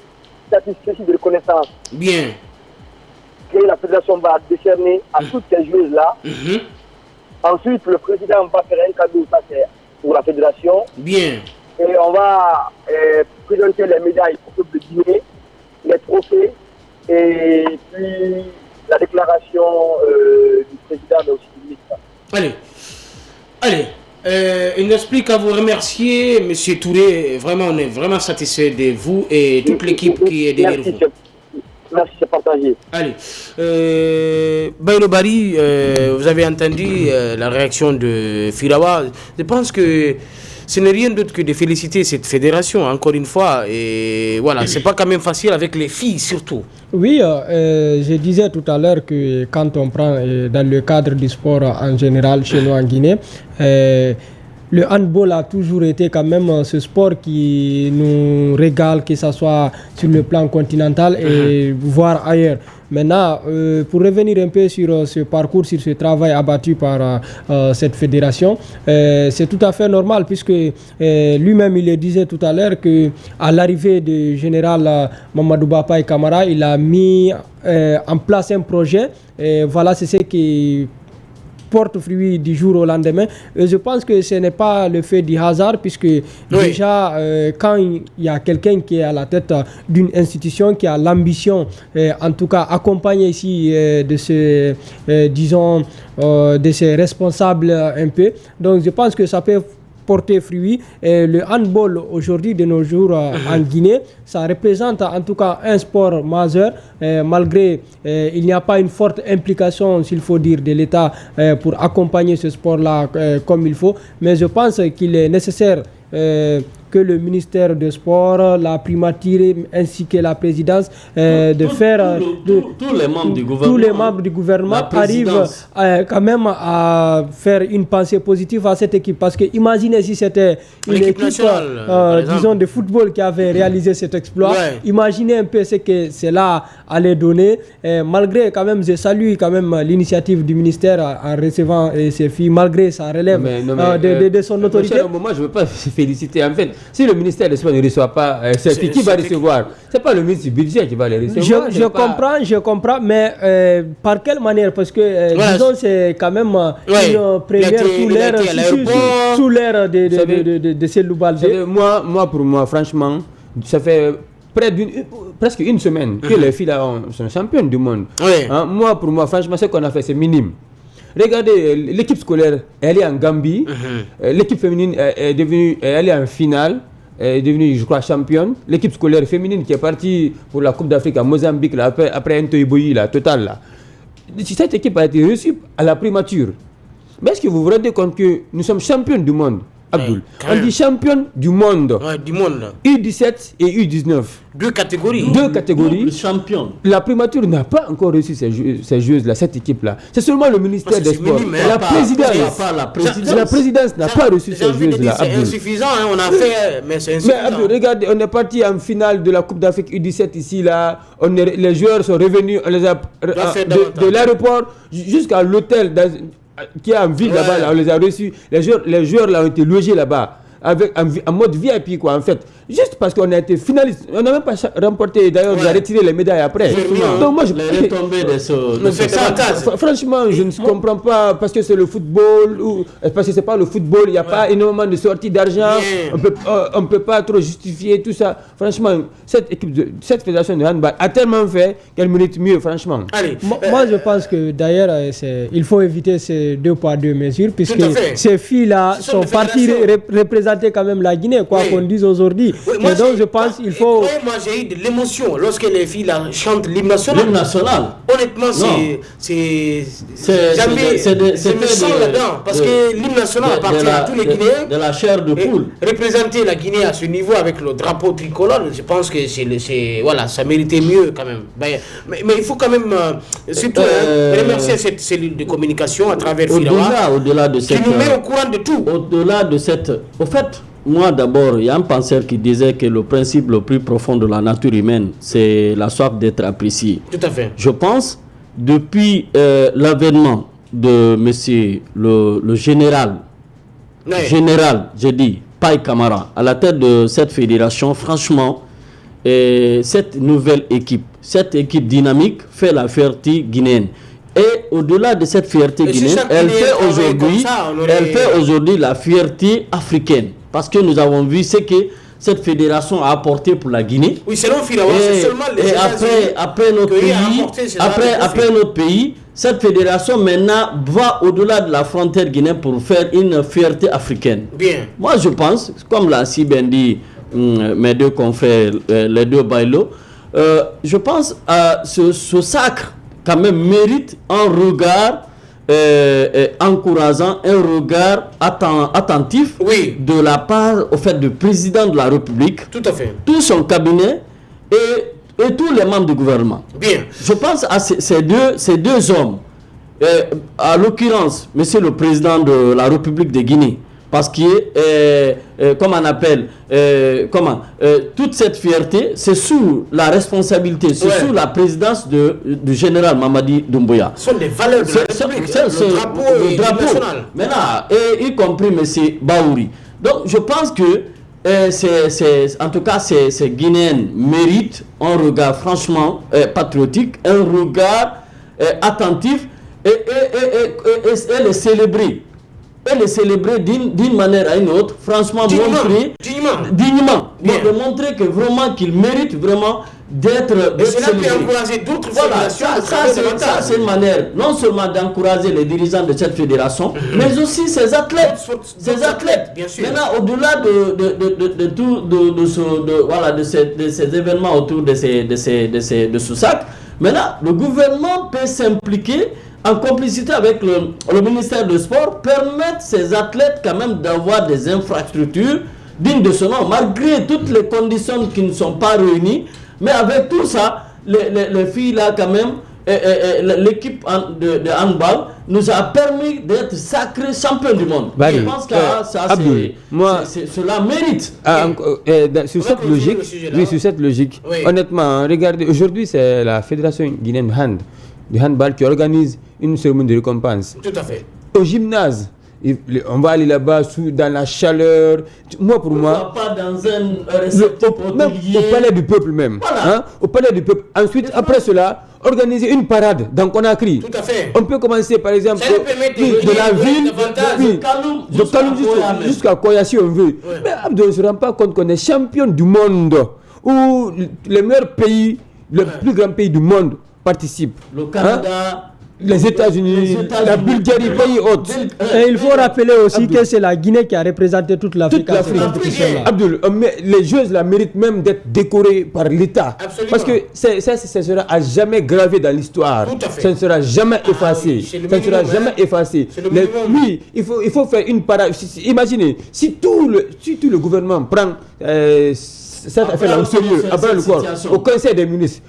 certificat de reconnaissance. Bien. Que la fédération va décerner à toutes ces joueuses-là. Ensuite, le président va faire un cadeau, ça c'est pour la fédération. Bien. Et on va présenter les médailles au peuple de Guinée, les trophées, et puis la déclaration du président, mais aussi du ministre. Allez. Il ne reste plus qu'à vous remercier, M. Touré. Vraiment, on est vraiment satisfait de vous et toute l'équipe qui est derrière vous. Merci, c'est partagé. Allez. Baylo Bari, vous avez entendu la réaction de Firawa. Je pense que ce n'est rien d'autre que de féliciter cette fédération, encore une fois. Et voilà, c'est pas quand même facile avec les filles, surtout. Oui, je disais tout à l'heure que quand on prend dans le cadre du sport en général chez nous en Guinée, le handball a toujours été quand même ce sport qui nous régale, que ce soit sur le plan continental et voire ailleurs. Maintenant, pour revenir un peu sur ce parcours, sur ce travail abattu par cette fédération, c'est tout à fait normal puisque lui-même il le disait tout à l'heure qu'à l'arrivée du général Mamadou Bapaye Kamara, il a mis en place un projet. Et voilà, c'est ce qui porte fruit du jour au lendemain. Et je pense que ce n'est pas le fait du hasard puisque déjà quand il y a quelqu'un qui est à la tête d'une institution qui a l'ambition en tout cas accompagné ici de ces disons de ces responsables un peu, donc je pense que ça peut porter fruit. Et le handball aujourd'hui de nos jours en Guinée, ça représente en tout cas un sport majeur malgré il n'y a pas une forte implication, s'il faut dire, de l'État pour accompagner ce sport-là comme il faut. Mais je pense qu'il est nécessaire que le ministère des Sports, la primature ainsi que la présidence de faire... Tous les membres du gouvernement. Tous les membres du gouvernement arrivent quand même à faire une pensée positive à cette équipe. Parce que imaginez si c'était une équipe disons, de football qui avait réalisé cet exploit. Imaginez un peu ce que cela allait donner. Malgré, quand même, je salue quand même l'initiative du ministère en recevant ces filles, malgré sa relève de son autorité. Moi, je ne veux pas féliciter. En fait, si le ministère des Sports ne reçoit pas cette fille, qui va recevoir? Ce n'est pas le ministre du budget qui va les recevoir. Je comprends, mais par quelle manière? Parce que, disons, c'est quand même une première sous l'ère de Cellou Baldé. Moi, pour moi, franchement, ça fait presque une semaine que les filles là sont championnes du monde. Moi, pour moi, franchement, ce qu'on a fait, c'est minime. Regardez, l'équipe scolaire, elle est en Gambie. L'équipe féminine elle est en finale. Elle est devenue, je crois, championne. L'équipe scolaire féminine qui est partie pour la Coupe d'Afrique à Mozambique, là, après un Toiboyi, total. Là. Cette équipe a été reçue à la primature. Mais est-ce que vous vous rendez compte que nous sommes champions du monde, Abdoul? On dit champion du monde. Du monde. U17 et U19. Deux catégories. Champion. La primature n'a pas encore reçu ces joueuses-là, cette équipe-là. C'est seulement le ministère des Sports. La présidence n'a pas reçu ces joueuses-là. C'est insuffisant, hein, on a fait, mais c'est insuffisant. Mais Abdoul, regardez, on est parti en finale de la Coupe d'Afrique U17 ici, là. Les joueurs sont revenus, on les a de l'aéroport jusqu'à l'hôtel qui est en ville là-bas, là, on les a reçus. Les joueurs là ont été logés là-bas en mode VIP, quoi, en fait. Juste parce qu'on a été finaliste. On n'a même pas remporté, d'ailleurs, on a retiré les médailles après. Donc moi, les retombées de ce franchement, je ne comprends pas, parce que c'est le football, ou parce que c'est pas le football, il n'y a pas énormément de sorties d'argent, on peut pas trop justifier tout ça. Franchement, cette fédération de handball a tellement fait qu'elle mérite mieux, franchement. Allez, moi, je pense que d'ailleurs, il faut éviter ces 2 poids 2 mesures, puisque ces filles-là sont parties représenter quand même la Guinée, quoi qu'on dise aujourd'hui. Mais donc je pense qu'il faut... Moi j'ai eu de l'émotion lorsque les filles là, chantent l'hymne national. Honnêtement, c'est me sens là-dedans. Parce que l'hymne national appartient à tous les Guinéens. De la chair de poule. Représenter la Guinée à ce niveau avec le drapeau tricolore, je pense que voilà, ça méritait mieux quand même. Mais il faut quand même surtout remercier cette cellule de communication à travers Filawa, au-delà de cette, qui nous met au courant de tout. Au-delà de cette... Au fait, moi d'abord, il y a un penseur qui disait que le principe le plus profond de la nature humaine, c'est la soif d'être apprécié. Tout à fait. Je pense, depuis l'avènement de monsieur le général, j'ai dit, Paye Camara, à la tête de cette fédération, franchement, cette nouvelle équipe, cette équipe dynamique fait la fierté guinéenne. Et au-delà de cette fierté guinéenne, elle fait aujourd'hui la fierté africaine. Parce que nous avons vu ce que cette fédération a apporté pour la Guinée. Oui, selon Filawa, c'est seulement les après notre pays, cette fédération maintenant va au-delà de la frontière guinéenne pour faire une fierté africaine. Bien. Moi, je pense, comme l'a si bien dit mes 2 confrères, les 2 Bailo, je pense ce sacre quand même mérite un regard encourageant, un regard attentif de la part au fait du président de la République, tout à fait, tout son cabinet et tous les membres du gouvernement. Bien. Je pense à ces deux hommes, à l'occurrence, monsieur le président de la République de Guinée, parce que, comment on appelle, toute cette fierté, c'est sous la responsabilité, c'est sous la présidence du général Mamadi Doumbouya. Ce sont des valeurs de la République, le drapeau national. Maintenant, y compris M. Baouri. Donc, je pense que, en tout cas, ces Guinéens méritent un regard franchement patriotique, un regard attentif et les célébrer. Et les célébrer d'une manière à une autre, franchement, dignement. De montrer que vraiment qu'ils méritent vraiment d'être célébrés. Et encourager d'autres fédérations. Ça, c'est une manière non seulement d'encourager les dirigeants de cette fédération, mais aussi ces athlètes. Bien sûr. Maintenant, au-delà de ces événements autour de ce sac, maintenant, le gouvernement peut s'impliquer en complicité avec le ministère du Sport, permettre ces athlètes quand même d'avoir des infrastructures, digne de ce nom, malgré toutes les conditions qui ne sont pas réunies. Mais avec tout ça, les filles là quand même, l'équipe de handball nous a permis d'être sacrés champions du monde. Je pense que ça, cela mérite. Sur cette logique, honnêtement, regardez, aujourd'hui c'est la Fédération guinéenne de handball qui organise une cérémonie de récompense. Tout à fait. Au gymnase. On va aller là-bas dans la chaleur. Pour moi, pas dans un récepteur au palais du peuple même. Voilà. Hein? Au palais du peuple. Ensuite, après cela, organiser une parade dans Conakry. Tout à fait. On peut commencer par exemple de la ville, de Kaloum jusqu'à Koya si on veut. Ouais. Mais Abdou ne se rend pas compte qu'on est champion du monde, où les meilleurs pays, les plus grands pays du monde participent. Le Canada. Les États-Unis, la Bulgarie, pays hôtes. Et il faut rappeler aussi que c'est la Guinée qui a représenté toute l'Afrique. Abdul, les Jeux là méritent même d'être décorés par l'État. Parce que ça sera à jamais gravé dans l'histoire. Ça ne sera jamais effacé. Ça ne sera jamais effacé. Oui, il faut faire une parade. Imaginez, si tout le gouvernement prend cette affaire au sérieux, après le corps, au Conseil des ministres,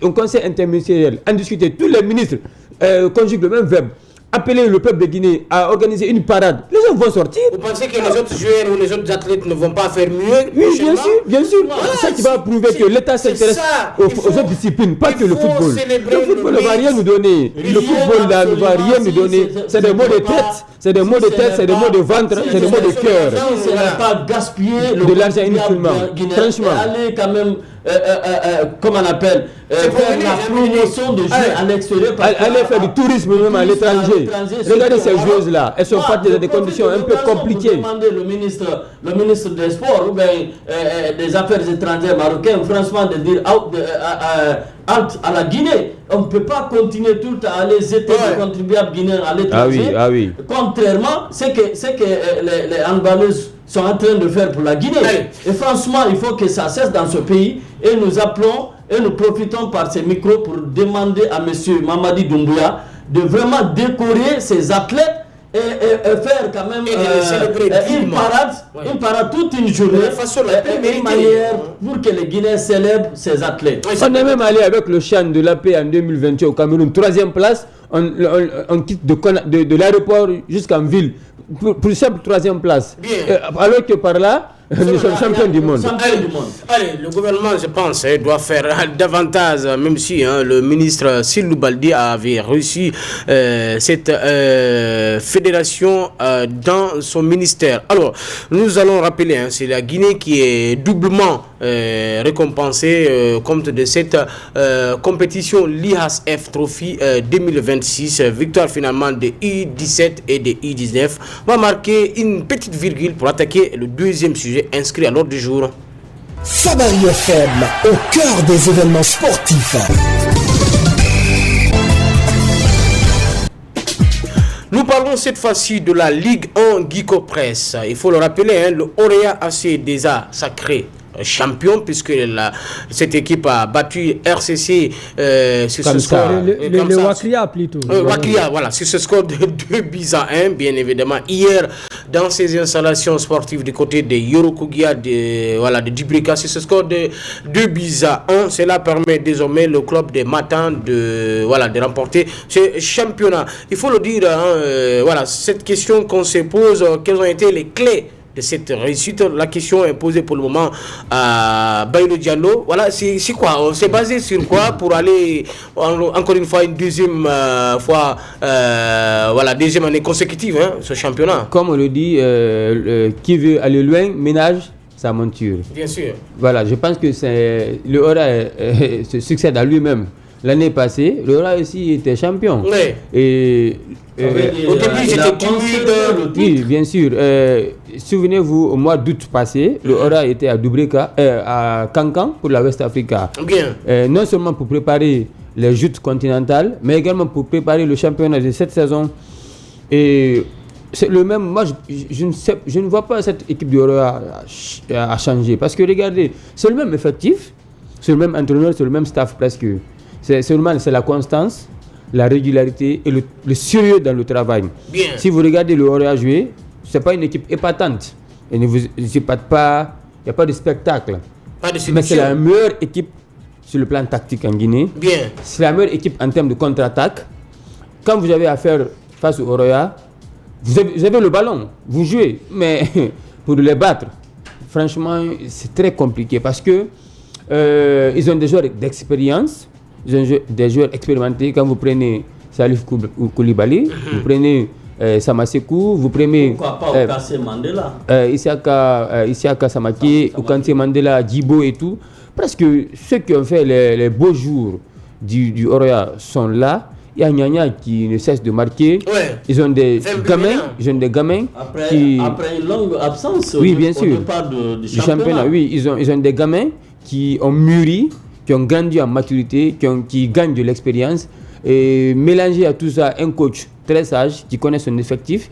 au Conseil interministériel, en discuter, tous les ministres conjuguent le même verbe, appeler le peuple de Guinée à organiser une parade, les gens vont sortir. Vous pensez que les autres joueurs ou les autres athlètes ne vont pas faire mieux? Oui, bien sûr. C'est ça qui va prouver que l'État s'intéresse aux autres disciplines, pas que le football. Le football ne va rien nous donner. Le football là ne va rien nous donner. C'est des mots de tête, c'est des mots de ventre, c'est des mots de cœur. Ce n'est pas gaspiller de l'argent inutilement. Franchement. Allez quand même, comment on appelle, faire la promotion de jeux à l'extérieur. Allez faire du tourisme même à l'étranger. Regardez ces joueuses-là, elles sont parties dans des conditions un peu compliquées. Demander le ministre des Sports ou bien des Affaires étrangères marocains, franchement, de dire out à la Guinée. On ne peut pas continuer tout le temps à aller jeter les contribuables guinéens à l'étranger. Ah oui. Contrairement, c'est que les handballeuses sont en train de faire pour la Guinée. Et franchement, il faut que ça cesse dans ce pays. Et nous appelons et nous profitons par ces micros pour demander à M. Mamadi Doumbouya de vraiment décorer ses athlètes et faire quand même une parade toute une journée, une manière pour que les Guinéens célèbrent ces athlètes. On est même allé avec le CHAN de la paix en 2021 au Cameroun, 3e place. On quitte de l'aéroport jusqu'en ville pour simple 3e place. Alors que par là, nous sommes champions du monde. Allez, le gouvernement, je pense, doit faire davantage, même si le ministre Silou Baldi avait reçu cette fédération dans son ministère. Alors, nous allons rappeler, c'est la Guinée qui est doublement récompensée compte de cette compétition l'IHAS F Trophy 2026. Victoire finalement de I-17 et de I-19. On va marquer une petite virgule pour attaquer le deuxième sujet inscrit à l'ordre du jour. Sabari FM, au cœur des événements sportifs. Nous parlons cette fois-ci de la Ligue 1 Guico Press. Il faut le rappeler, le Orea AC déjà sacré champion puisque cette équipe a battu RCC sur ce score. Le Wakria plutôt. Wakria, voilà, sur ce score de 2-1, bien évidemment. Hier, dans ces installations sportives du côté de Yorokugia, de Dubrika, sur ce score de 2-1, cela permet désormais le club de Matan de remporter ce championnat. Il faut le dire, cette question qu'on se pose, quelles ont été les clés de cette réussite? La question est posée pour le moment à Baylo Diallo. Voilà, c'est quoi? On s'est basé sur quoi pour aller encore une fois une deuxième deuxième année consécutive ce championnat? Comme on le dit, qui veut aller loin ménage sa monture. Bien sûr. Voilà, je pense que le Ora se succède à lui-même. L'année passée, le Ora aussi était champion. Oui. Et au début, j'étais timide. Oui, bien sûr. Souvenez-vous, au mois d'août passé, le Ora était à Dubrika, à Kankan pour la West Africa. Bien. Non seulement pour préparer les joutes continentales, mais également pour préparer le championnat de cette saison. Et c'est le même. Moi, je ne vois pas cette équipe du Ora à changer. Parce que regardez, c'est le même effectif, c'est le même entraîneur, c'est le même staff presque. C'est la constance, la régularité et le sérieux dans le travail. Bien. Si vous regardez le Orea jouer, ce n'est pas une équipe épatante. Et ne vous épate pas, il n'y a pas de spectacle. Pas de séduction. Mais c'est la meilleure équipe sur le plan tactique en Guinée. Bien. C'est la meilleure équipe en termes de contre-attaque. Quand vous avez affaire face au Oroya, vous avez le ballon, vous jouez, mais pour les battre, franchement, c'est très compliqué parce que ils ont des joueurs d'expérience, ils ont des joueurs expérimentés. Quand vous prenez Salif Koulibaly, vous prenez Samasekou, vous prenez Pourquoi pas Okase Mandela, Isiaka Samaki, Okante Mandela, Djibo et tout. Presque ceux qui ont fait les beaux jours du Oroya sont là. Il y a Nyanya qui ne cesse de marquer. Ouais. Ils ont des gamins, après une longue absence, oui, bien sûr, du championnat. Oui, ils ont des gamins qui ont mûri, qui ont grandi en maturité, qui gagnent de l'expérience. Et mélanger à tout ça un coach très sage, qui connaît son effectif,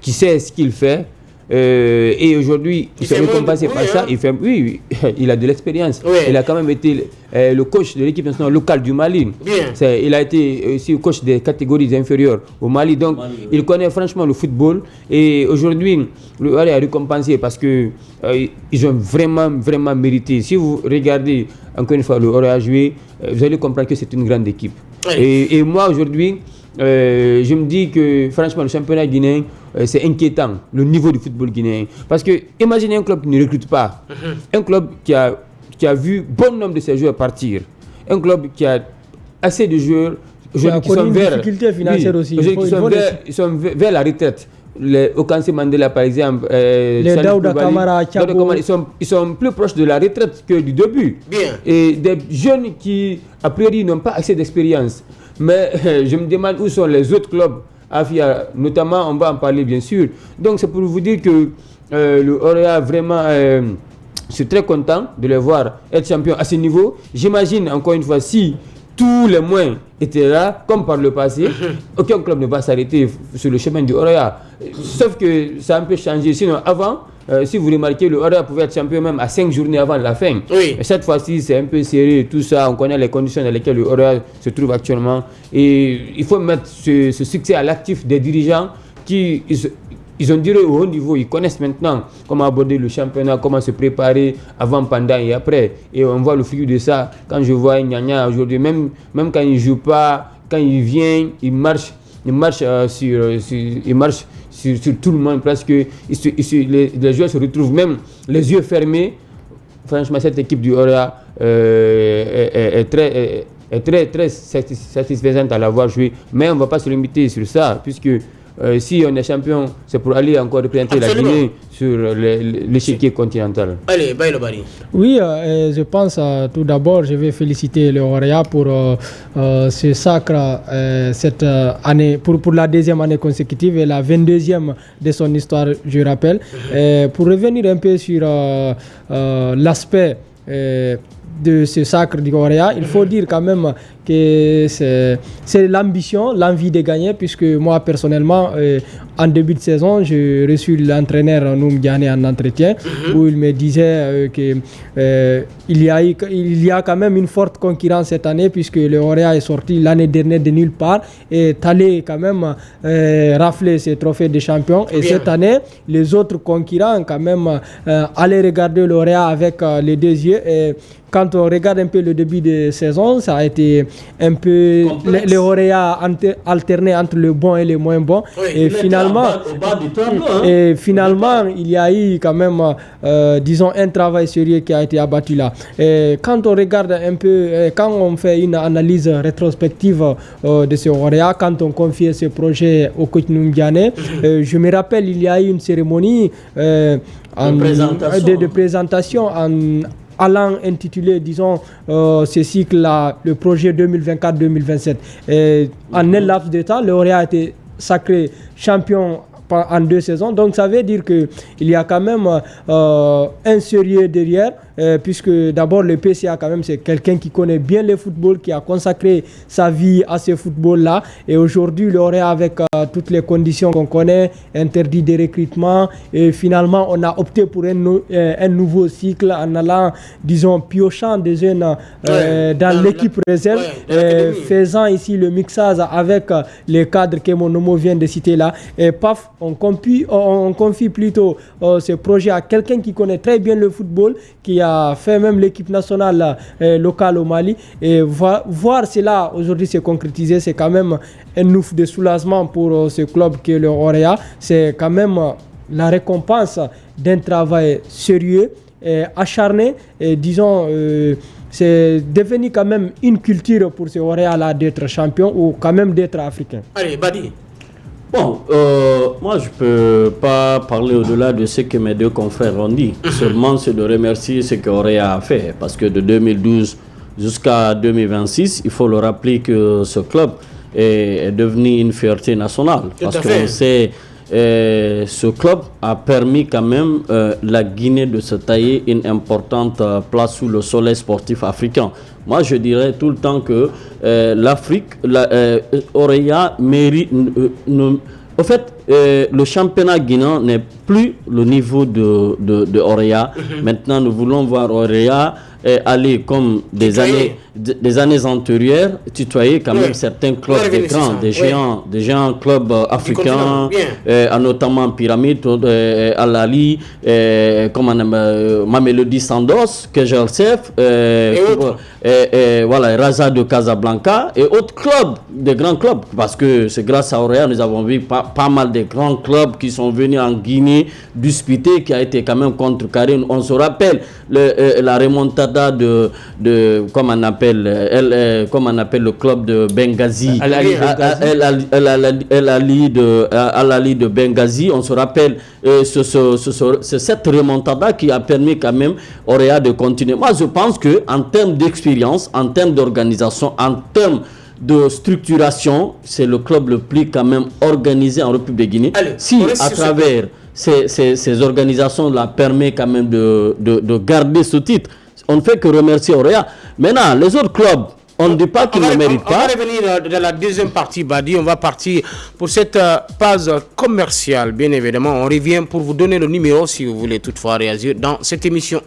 qui sait ce qu'il fait. Et aujourd'hui, il s'est récompensé par ça. Il a de l'expérience. Oui. Il a quand même été le coach de l'équipe nationale locale du Mali. Il a été aussi le coach des catégories inférieures au Mali. Donc, il connaît franchement le football. Et aujourd'hui, le Oroya a récompensé parce que ils ont vraiment mérité. Si vous regardez encore une fois le Oroya jouer, vous allez comprendre que c'est une grande équipe. Oui. Et moi, aujourd'hui, je me dis que franchement le championnat guinéen c'est inquiétant, le niveau du football guinéen, parce que imaginez un club qui ne recrute pas, un club qui a vu bon nombre de ses joueurs partir, un club qui a assez de joueurs qui sont vers ils sont vers la retraite. Les Okase Mandela par exemple, les Daouda Kamara, ils sont plus proches de la retraite que du début. Bien. Et des jeunes qui a priori n'ont pas assez d'expérience. Mais je me demande où sont les autres clubs Afia, notamment on va en parler bien sûr. Donc c'est pour vous dire que le Oroya vraiment, je suis très content de les voir être champion à ce niveau. J'imagine encore une fois si tous les moyens étaient là, comme par le passé, aucun club ne va s'arrêter sur le chemin du Oroya. Sauf que ça a un peu changé. Sinon avant, si vous remarquez, le Oroya pouvait être champion même à 5 journées avant la fin. Oui. Cette fois-ci, c'est un peu serré, tout ça. On connaît les conditions dans lesquelles le Oroya se trouve actuellement. Et il faut mettre ce succès à l'actif des dirigeants qui ils ont duré au haut niveau. Ils connaissent maintenant comment aborder le championnat, comment se préparer avant, pendant et après. Et on voit le fruit de ça. Quand je vois Nyanya aujourd'hui, même quand il ne joue pas, quand il vient, il marche sur tout le monde presque. Les joueurs se retrouvent même les yeux fermés. Franchement, cette équipe du Oroya est très satisfaisante à l'avoir joué. Mais on ne va pas se limiter sur ça, puisque si on est champion, c'est pour aller encore représenter la Guinée sur l'échiquier continental. Allez, Baïlo Bari. Oui, je pense tout d'abord, je vais féliciter le Oroya pour ce sacre cette année, pour la deuxième année consécutive et la 22e de son histoire, je rappelle. Pour revenir un peu sur l'aspect de ce sacre du Oroya, il faut dire quand même que c'est l'ambition, l'envie de gagner, puisque moi personnellement, en début de saison, j'ai reçu l'entraîneur Noum Diané en entretien, où il me disait qu'il y a quand même une forte concurrence cette année, puisque le Oroya est sorti l'année dernière de nulle part et est allé quand même rafler ses trophées de champion. Et cette année, les autres concurrents quand même allaient regarder le Oroya avec les deux yeux. Et quand on regarde un peu le début de saison, ça a été un peu le Oroya alterné entre le bon et le moins bon. Oui, et finalement, il y a eu quand même, disons, un travail sérieux qui a été abattu là. Et quand on regarde un peu, quand on fait une analyse rétrospective de ce Oroya, quand on confie ce projet au coach Noum Diané, je me rappelle, il y a eu une cérémonie de présentation allant intituler, disons, ce cycle-là, le projet 2024-2027. En un laps de temps, le Oroya a été sacré champion en 2 saisons. Donc ça veut dire qu'il y a quand même un sérieux derrière. puisque d'abord le PCA quand même c'est quelqu'un qui connaît bien le football, qui a consacré sa vie à ce football-là. Et aujourd'hui, Lauréat avec toutes les conditions qu'on connaît, interdit des recrutements, et finalement on a opté pour un nouveau cycle en allant, disons, piochant des jeunes dans l'équipe réserve, faisant ici le mixage avec les cadres que mon homo vient de citer là. Et paf, on confie plutôt ce projet à quelqu'un qui connaît très bien le football, qui a fait même l'équipe nationale locale au Mali. Et voir cela aujourd'hui se concrétiser, c'est quand même un ouf de soulagement pour ce club qui est le Auréa. C'est quand même la récompense d'un travail sérieux et acharné. Et disons, c'est devenu quand même une culture pour ce Auréa-là d'être champion ou quand même d'être africain. Allez, Badi. Bon, moi je ne peux pas parler au-delà de ce que mes deux confrères ont dit. Seulement c'est de remercier ce qu'Auréa a fait. Parce que de 2012 jusqu'à 2026, il faut le rappeler que ce club est devenu une fierté nationale. Parce qu'on sait, ce club a permis quand même la Guinée de se tailler une importante place sous le soleil sportif africain. Moi, je dirais tout le temps que l'Afrique, Auréa mérite... en fait, le championnat guinéen n'est plus le niveau de Auréa. Maintenant, nous voulons voir Auréa aller comme des années antérieures, tutoyer quand même certains clubs d'écran, des géants clubs africains, notamment Pyramide, Al-Ali, Mamelodi Sandos, Kejersef, voilà, Raza de Casablanca et autres clubs, des grands clubs, parce que c'est grâce à Auréa nous avons vu pas mal de grands clubs qui sont venus en Guinée disputer, qui a été quand même contrecarré. On se rappelle la remontada de comment on appelle le club de Benghazi, Al-Ali de Benghazi. On se rappelle c'est cette remontada qui a permis quand même Auréa de continuer. Moi je pense que en termes d'expérience, en termes d'organisation, en termes de structuration, c'est le club le plus quand même organisé en République de Guinée. Si à travers ces organisations-là permet quand même de garder ce titre, on ne fait que remercier Auréa. Maintenant, les autres clubs, on ne dit pas qu'ils ne méritent pas. On va revenir dans la deuxième partie, Badi. On va partir pour cette page commerciale, bien évidemment. On revient pour vous donner le numéro si vous voulez toutefois réagir dans cette émission.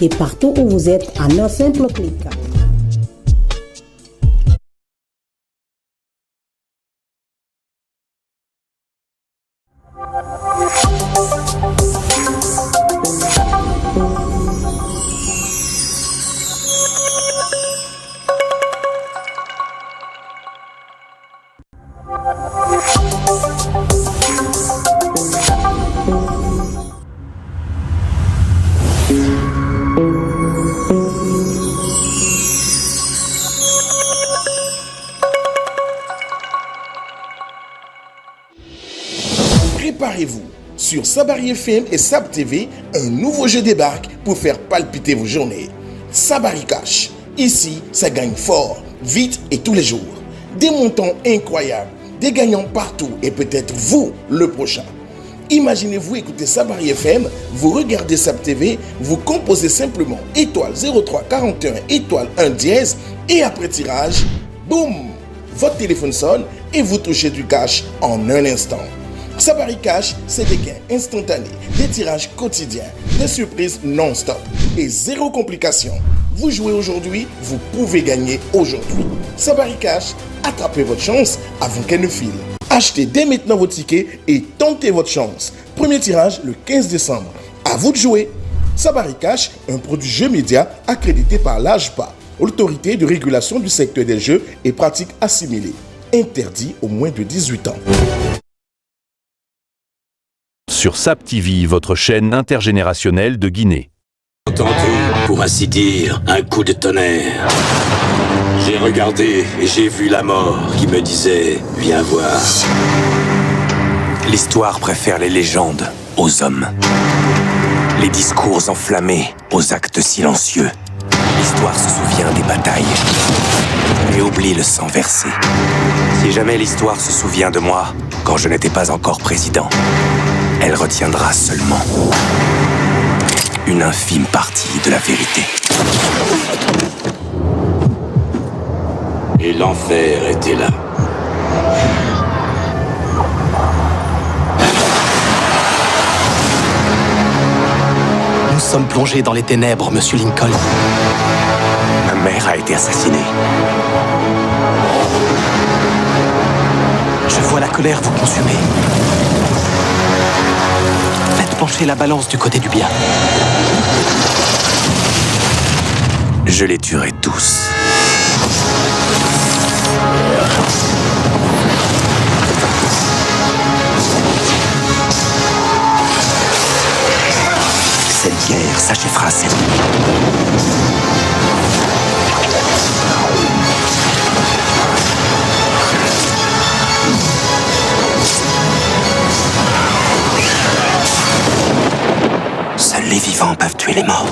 Et partout où vous êtes, en un simple clic. Préparez-vous, sur Sabari FM et Sab TV, un nouveau jeu débarque pour faire palpiter vos journées. Sabari Cash, ici ça gagne fort, vite et tous les jours. Des montants incroyables, des gagnants partout et peut-être vous le prochain. Imaginez-vous écouter Sabari FM, vous regardez Sab TV, vous composez simplement étoile 03 41 étoile 1 dièse et après tirage, boum, votre téléphone sonne et vous touchez du cash en un instant. Sabari Cash, c'est des gains instantanés, des tirages quotidiens, des surprises non-stop et zéro complication. Vous jouez aujourd'hui, vous pouvez gagner aujourd'hui. Sabari Cash, attrapez votre chance avant qu'elle ne file. Achetez dès maintenant vos tickets et tentez votre chance. Premier tirage le 15 décembre. À vous de jouer. Sabari Cash, un produit jeu média accrédité par l'AJPA, Autorité de régulation du secteur des jeux et pratiques assimilées. Interdit aux moins de 18 ans. Sur Sab TV, votre chaîne intergénérationnelle de Guinée. Entendu, pour ainsi dire, un coup de tonnerre. J'ai regardé et j'ai vu la mort qui me disait « Viens voir ». L'histoire préfère les légendes aux hommes. Les discours enflammés aux actes silencieux. l'histoire se souvient des batailles et oublie le sang versé. Si jamais l'histoire se souvient de moi quand je n'étais pas encore président, elle retiendra seulement une infime partie de la vérité. Et l'enfer était là. Nous sommes plongés dans les ténèbres, Monsieur Lincoln. Ma mère a été assassinée. Je vois la colère vous consumer. Faites pencher la balance du côté du bien. Je les tuerai tous. Cette guerre s'achèvera cette nuit. Seuls les vivants peuvent tuer les morts.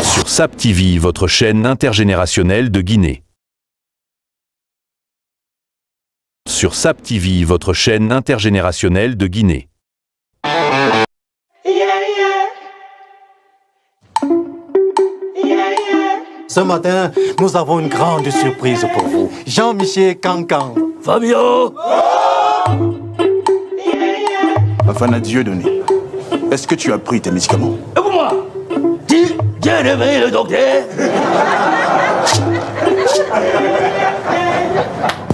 Sur SAP TV, votre chaîne intergénérationnelle de Guinée. Sur SAP TV, votre chaîne intergénérationnelle de Guinée. Ce matin, nous avons une grande surprise pour vous. Jean-Michel Cancan. Fabio! Afin Dieu donné, est-ce que tu as pris tes médicaments? Et pour moi? Dieu réveille le docteur.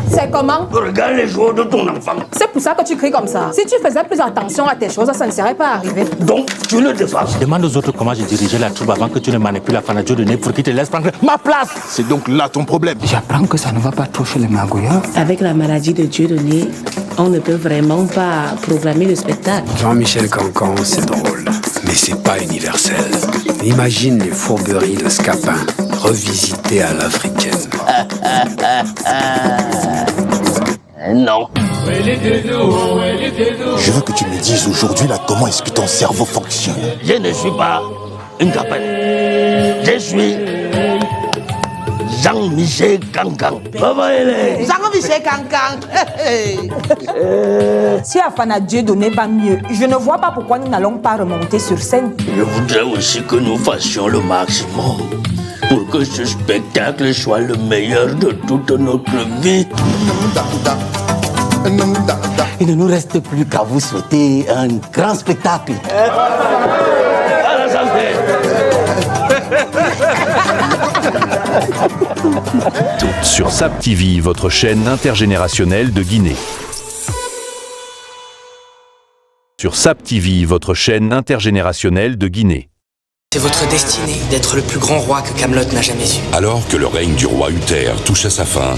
C'est comment? Regarde les jours de ton enfant. C'est pour ça que tu cries comme ça. Si tu faisais plus attention à tes choses, ça ne serait pas arrivé. Donc, tu le défends. Demande aux autres comment j'ai dirigé la troupe avant que tu ne manipules la Fana Dieu donné pour qu'ils te laissent prendre ma place. C'est donc là ton problème. J'apprends que ça ne va pas toucher les magouillards. Avec la maladie de Dieudonné, on ne peut vraiment pas programmer le spectacle. Jean-Michel Cancan, c'est drôle, mais c'est pas universel. Imagine les fourberies de Scapin, revisitées à l'africaine. Non. Je veux que tu me dises aujourd'hui là comment est-ce que ton cerveau fonctionne. Je ne suis pas une capelle. Je suis Jean-Michel Cancan. Jean-Michel Cancan. Si Afana Dieu donné va mieux, je ne vois pas pourquoi nous n'allons pas remonter sur scène. Je voudrais aussi que nous fassions le maximum pour que ce spectacle soit le meilleur de toute notre vie. Il ne nous reste plus qu'à vous souhaiter un grand spectacle. À la santé. Sur SAP TV, votre chaîne intergénérationnelle de Guinée. Sur SAP TV, votre chaîne intergénérationnelle de Guinée. C'est votre destinée d'être le plus grand roi que Camelot n'a jamais eu. Alors que le règne du roi Uther touche à sa fin,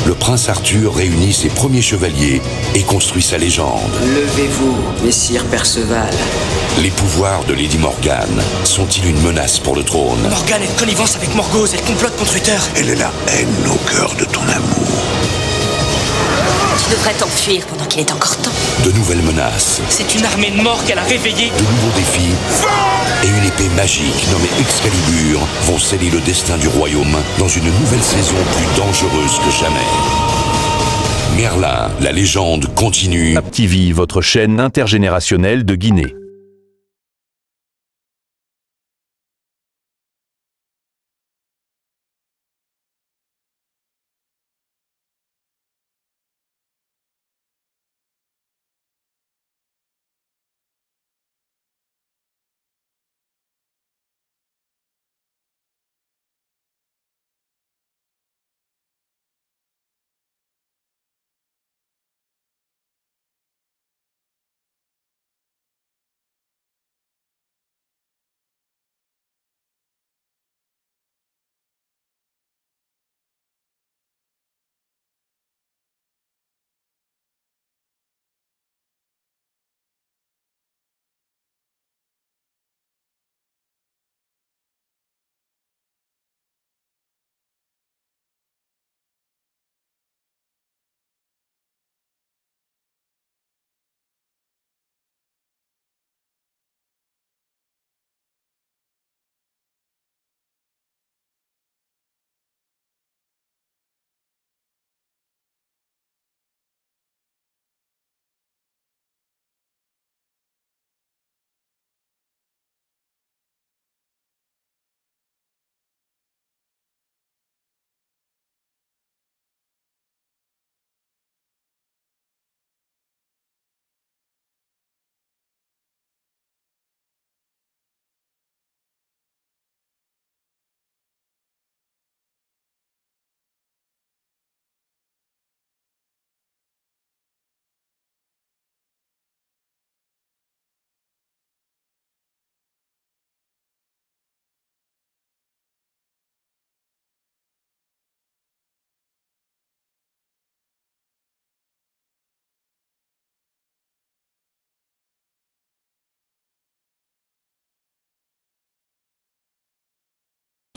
le prince Arthur réunit ses premiers chevaliers et construit sa légende. Levez-vous, messire Perceval. Les pouvoirs de Lady Morgane sont-ils une menace pour le trône? Morgane est de connivence avec Morgause, elle complote contre Uther. Elle est la haine au cœur de ton amour. Tu devrais t'enfuir pendant qu'il est encore temps. De nouvelles menaces. C'est une armée de morts qu'elle a réveillée. De nouveaux défis. Et une épée magique nommée Excalibur vont sceller le destin du royaume dans une nouvelle saison plus dangereuse que jamais. Merlin, la légende continue. SAP TV, votre chaîne intergénérationnelle de Guinée.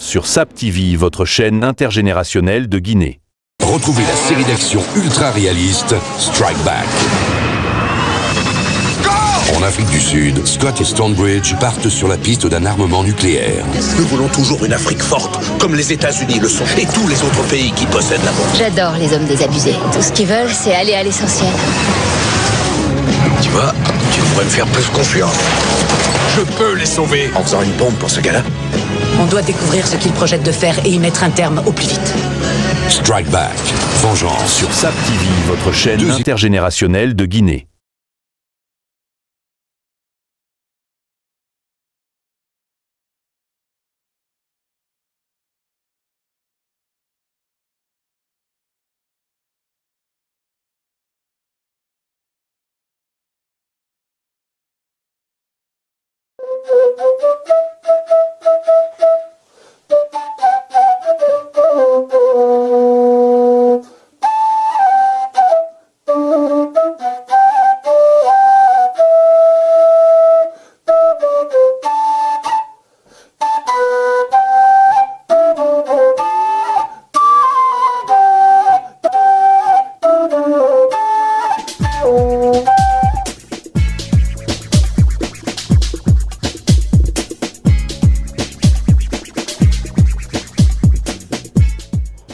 sur SAP TV, votre chaîne intergénérationnelle de Guinée. Retrouvez la série d'action ultra réaliste Strike Back. En Afrique du Sud, Scott et Stonebridge partent sur la piste d'un armement nucléaire. Nous voulons toujours une Afrique forte, comme les États-Unis le sont, et tous les autres pays qui possèdent la bombe. J'adore les hommes désabusés. Tout ce qu'ils veulent, c'est aller à l'essentiel. Tu vois, tu devrais me faire plus confiance. Je peux les sauver en faisant une bombe pour ce gars-là. On doit découvrir ce qu'ils projettent de faire et y mettre un terme au plus vite. Strike Back, vengeance sur SAP TV, votre chaîne intergénérationnelle de Guinée.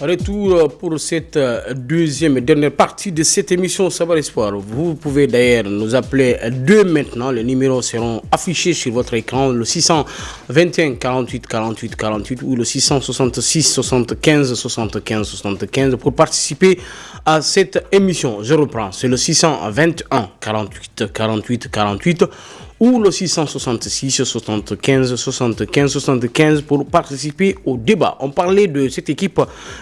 Retour pour cette deuxième et dernière partie de cette émission Savoir Espoir. Vous pouvez d'ailleurs nous appeler dès maintenant. Les numéros seront affichés sur votre écran. Le 621 48 48 48 ou le 666 75 75 75 pour participer à cette émission. Je reprends. C'est le 621 48 48 48 ou le 666 75 75 75 pour participer au débat. On parlait de cette équipe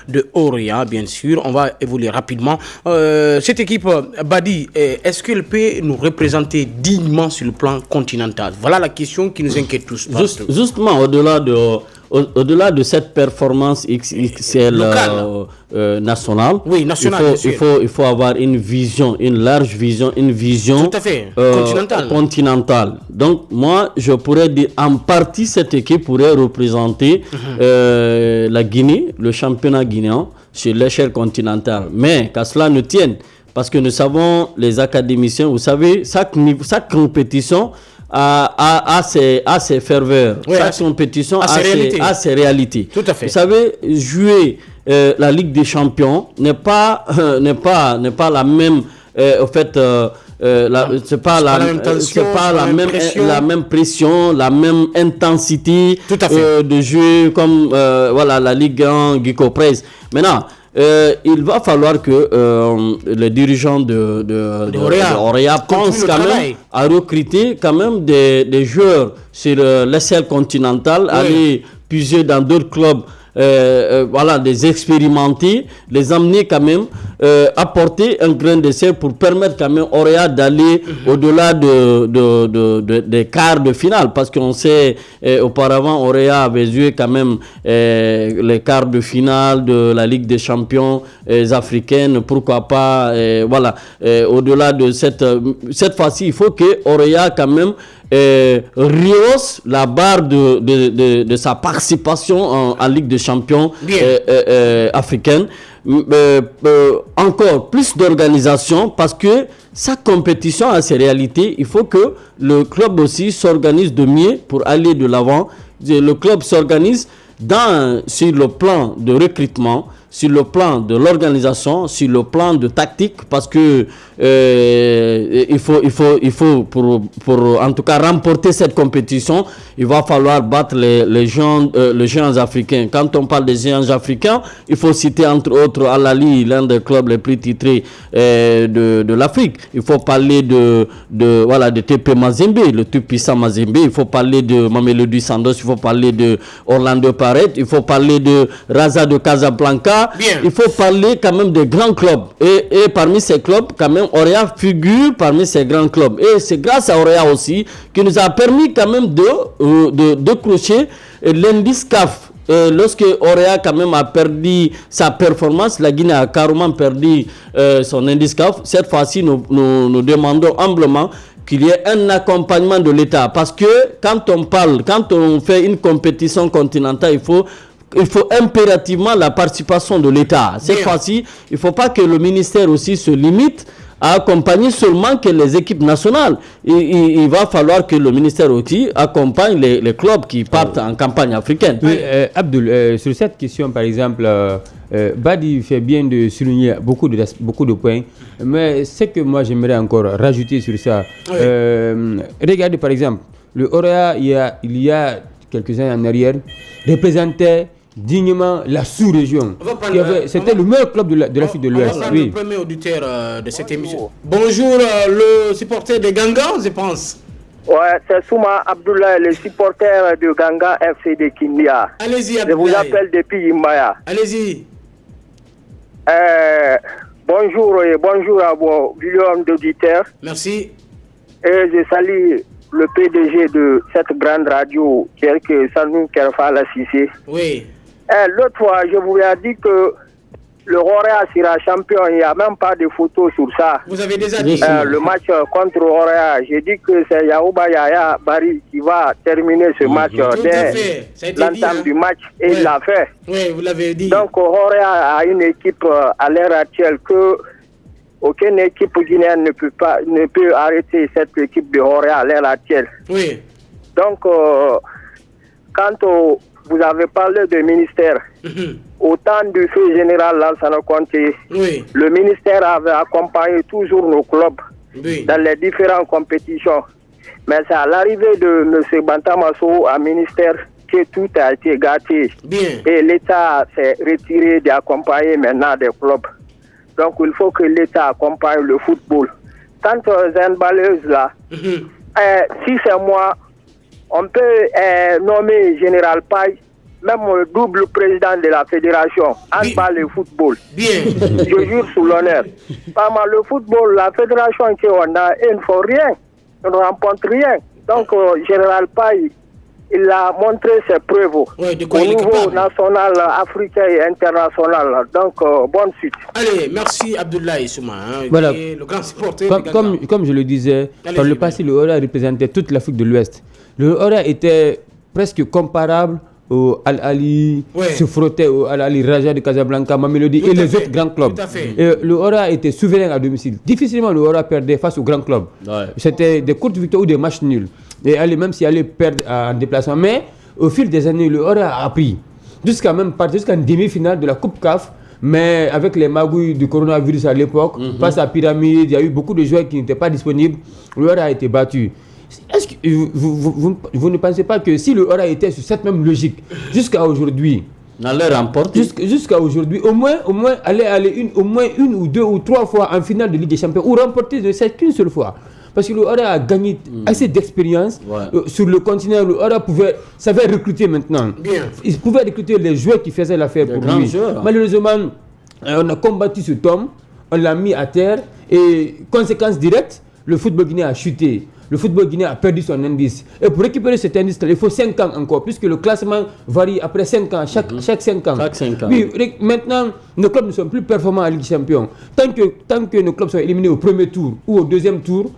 de Oria, bien sûr. On va évoluer rapidement. Cette équipe, Badi, est-ce qu'elle peut nous représenter dignement sur le plan continental? Voilà la question qui nous inquiète tous. Justement, au-delà de cette performance XXL nationale, oui, nationale, il faut avoir une vision, une large vision, une vision tout à fait. Continentale. Donc moi, je pourrais dire en partie cette équipe pourrait représenter la Guinée, le championnat guinéen sur l'échelle continentale. Mais qu'à cela ne tienne, parce que nous savons, les académiciens, vous savez, chaque compétition à ses ferveurs, oui, chaque compétition a ses réalités. Tout à fait. Vous savez, jouer la Ligue des Champions n'est pas la même. Au fait, c'est pas la même pression, la même intensité de jeu comme la Ligue 1 Guico Press. Maintenant, il va falloir que les dirigeants de Oria pensent quand même à recruter quand même des joueurs sur l'échelle continentale, aller puiser dans d'autres clubs, des expérimentés, les amener quand même, apporter un grain d'essai pour permettre quand même Oria d'aller au-delà des quarts de finale, parce qu'on sait auparavant Oria avait joué quand même les quarts de finale de la Ligue des Champions africaine, pourquoi pas au-delà de cette fois-ci, il faut que Oria quand même rehausse la barre de sa participation en Ligue des Champions africaine. Encore plus d'organisation, parce que sa compétition a ses réalités. Il faut que le club aussi s'organise de mieux pour aller de l'avant. Le club s'organise sur le plan de recrutement, sur le plan de l'organisation, sur le plan de tactique, parce que il faut pour en tout cas remporter cette compétition, il va falloir battre les géants africains. Quand on parle des géants africains, il faut citer entre autres Al Ahly, l'un des clubs les plus titrés de l'Afrique. Il faut parler de TP Mazembe, le tout puissant Mazembe. Il faut parler de Mamelodi Sundowns, il faut parler de Orlando Pirates, il faut parler de Raja de Casablanca. Bien. Il faut parler quand même des grands clubs. Et parmi ces clubs, quand même, Oria figure parmi ces grands clubs. Et c'est grâce à Oria aussi qui nous a permis quand même de décrocher l'indice CAF. Lorsque Oria quand même a perdu sa performance, la Guinée a carrément perdu son indice CAF. Cette fois-ci, nous demandons humblement qu'il y ait un accompagnement de l'État. Parce que quand on fait une compétition continentale, il faut il faut impérativement la participation de l'État. Cette fois-ci, il ne faut pas que le ministère aussi se limite à accompagner seulement que les équipes nationales. Il va falloir que le ministère aussi accompagne les clubs qui partent en campagne africaine. Oui, Abdoul, sur cette question, par exemple, Badi fait bien de souligner beaucoup de points, mais ce que moi j'aimerais encore rajouter sur ça, regardez par exemple, le Orea, il y a quelques années en arrière, représentait dignement la sous-région. C'était le meilleur club de l'Afrique de l'Ouest. Le premier auditeur de cette émission. Bonjour, le supporter de Ganga, je pense. Ouais, c'est Souma Abdoulaye, le supporter de Ganga FC de Kindia. Allez-y, Abdoulaye. Je vous appelle depuis Imbaya. Allez-y. Bonjour et bonjour à vos millions d'auditeurs. Merci. Et je salue le PDG de cette grande radio, Sanou Kerfala Sissé. Oui. L'autre fois, je vous ai dit que le Horea sera champion. Il n'y a même pas de photos sur ça. Vous avez déjà dit le match contre Horea. J'ai dit que c'est Yaouba Yaya Bari qui va terminer ce match dès l'entame du match. Et il l'a fait. Oui, vous l'avez dit. Donc Horea a une équipe à l'heure actuelle que aucune équipe guinéenne ne peut arrêter cette équipe de Horea à l'heure actuelle. Oui. Donc, quand vous avez parlé de ministère, au temps du feu général Lansana Conté, le ministère avait accompagné toujours nos clubs dans les différentes compétitions. Mais c'est à l'arrivée de M. Bantamasso à ministère que tout a été gâté. Et l'État s'est retiré d'accompagner maintenant des clubs. Donc il faut que l'État accompagne le football. Quant aux handballeuses là, si c'est moi, on peut nommer Général Paye, même le double président de la fédération, handball et football. Je jure sous l'honneur. Pas mal le football, la fédération qu'on a, ils ne font rien, ils ne remportent rien. Donc Général Paye, il a montré ses preuves au niveau national, africain et international. Donc, bonne suite. Allez, merci Abdoulaye Souma, voilà. Qui est le grand supporter. Comme je le disais, dans le passé, le Horea représentait toute l'Afrique de l'Ouest. Le Horea était presque comparable au Al-Ali, se frottait au Al-Ali Raja de Casablanca, Mamelodi et les autres grands clubs. Et le Horea était souverain à domicile. Difficilement, le Horea perdait face aux grands clubs. C'était des courtes victoires ou des matchs nuls. Et même s'il allait perdre en déplacement. Mais au fil des années, le Horea a appris. Jusqu'à une demi-finale de la Coupe CAF. Mais avec les magouilles du coronavirus à l'époque, face à Pyramide, il y a eu beaucoup de joueurs qui n'étaient pas disponibles. Le Horea a été battu. Est-ce que vous ne pensez pas que si le Horea était sur cette même logique, jusqu'à aujourd'hui, jusqu'à aujourd'hui, au moins aller au moins une ou deux ou trois fois en finale de Ligue des Champions, ou remporter ne serait qu'une seule fois. Parce que le Horea a gagné assez d'expérience sur le continent. Le Horea savait recruter maintenant. Il pouvait recruter les joueurs qui faisaient l'affaire pour lui. Malheureusement, on a combattu cet homme, on l'a mis à terre et conséquence directe, le football guinéen a chuté. Le football guinéen a perdu son indice. Et pour récupérer cet indice, il faut 5 ans encore, puisque le classement varie après 5 ans, chaque 5 ans. Oui, maintenant, nos clubs ne sont plus performants à Ligue des Champions. Tant que nos clubs sont éliminés au premier tour ou au deuxième tour,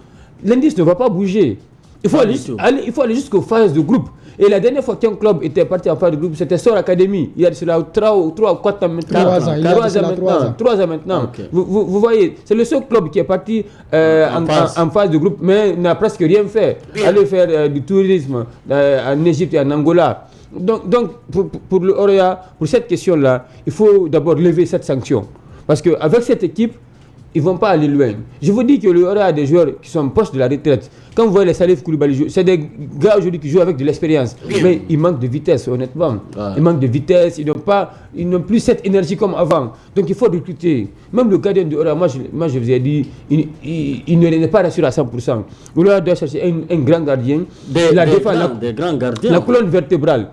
l'indice ne va pas bouger. Il faut aller jusqu'aux phases de groupe. Et la dernière fois qu'un club était parti en phase de groupe, c'était Sor Academy. Il y a cela 3 ou 4 ans maintenant. 3 ans maintenant. Okay. Vous voyez, c'est le seul club qui est parti en phase de groupe, mais n'a presque rien fait. Aller faire du tourisme en Égypte et en Angola. Donc pour le Horea, pour cette question-là, il faut d'abord lever cette sanction. Parce qu'avec cette équipe, ils ne vont pas aller loin. Je vous dis que le Horea a des joueurs qui sont proches de la retraite. Quand vous voyez les Salif Koulibaly, c'est des gars aujourd'hui qui jouent avec de l'expérience. Mais ils manquent de vitesse, honnêtement. Ils manquent de vitesse, ils n'ont plus cette énergie comme avant. Donc il faut recruter. Même le gardien du Horea, moi je vous ai dit, il ne pas rassuré à 100%. Le Horea doit chercher un grand gardien. Des grands gardiens. La colonne vertébrale.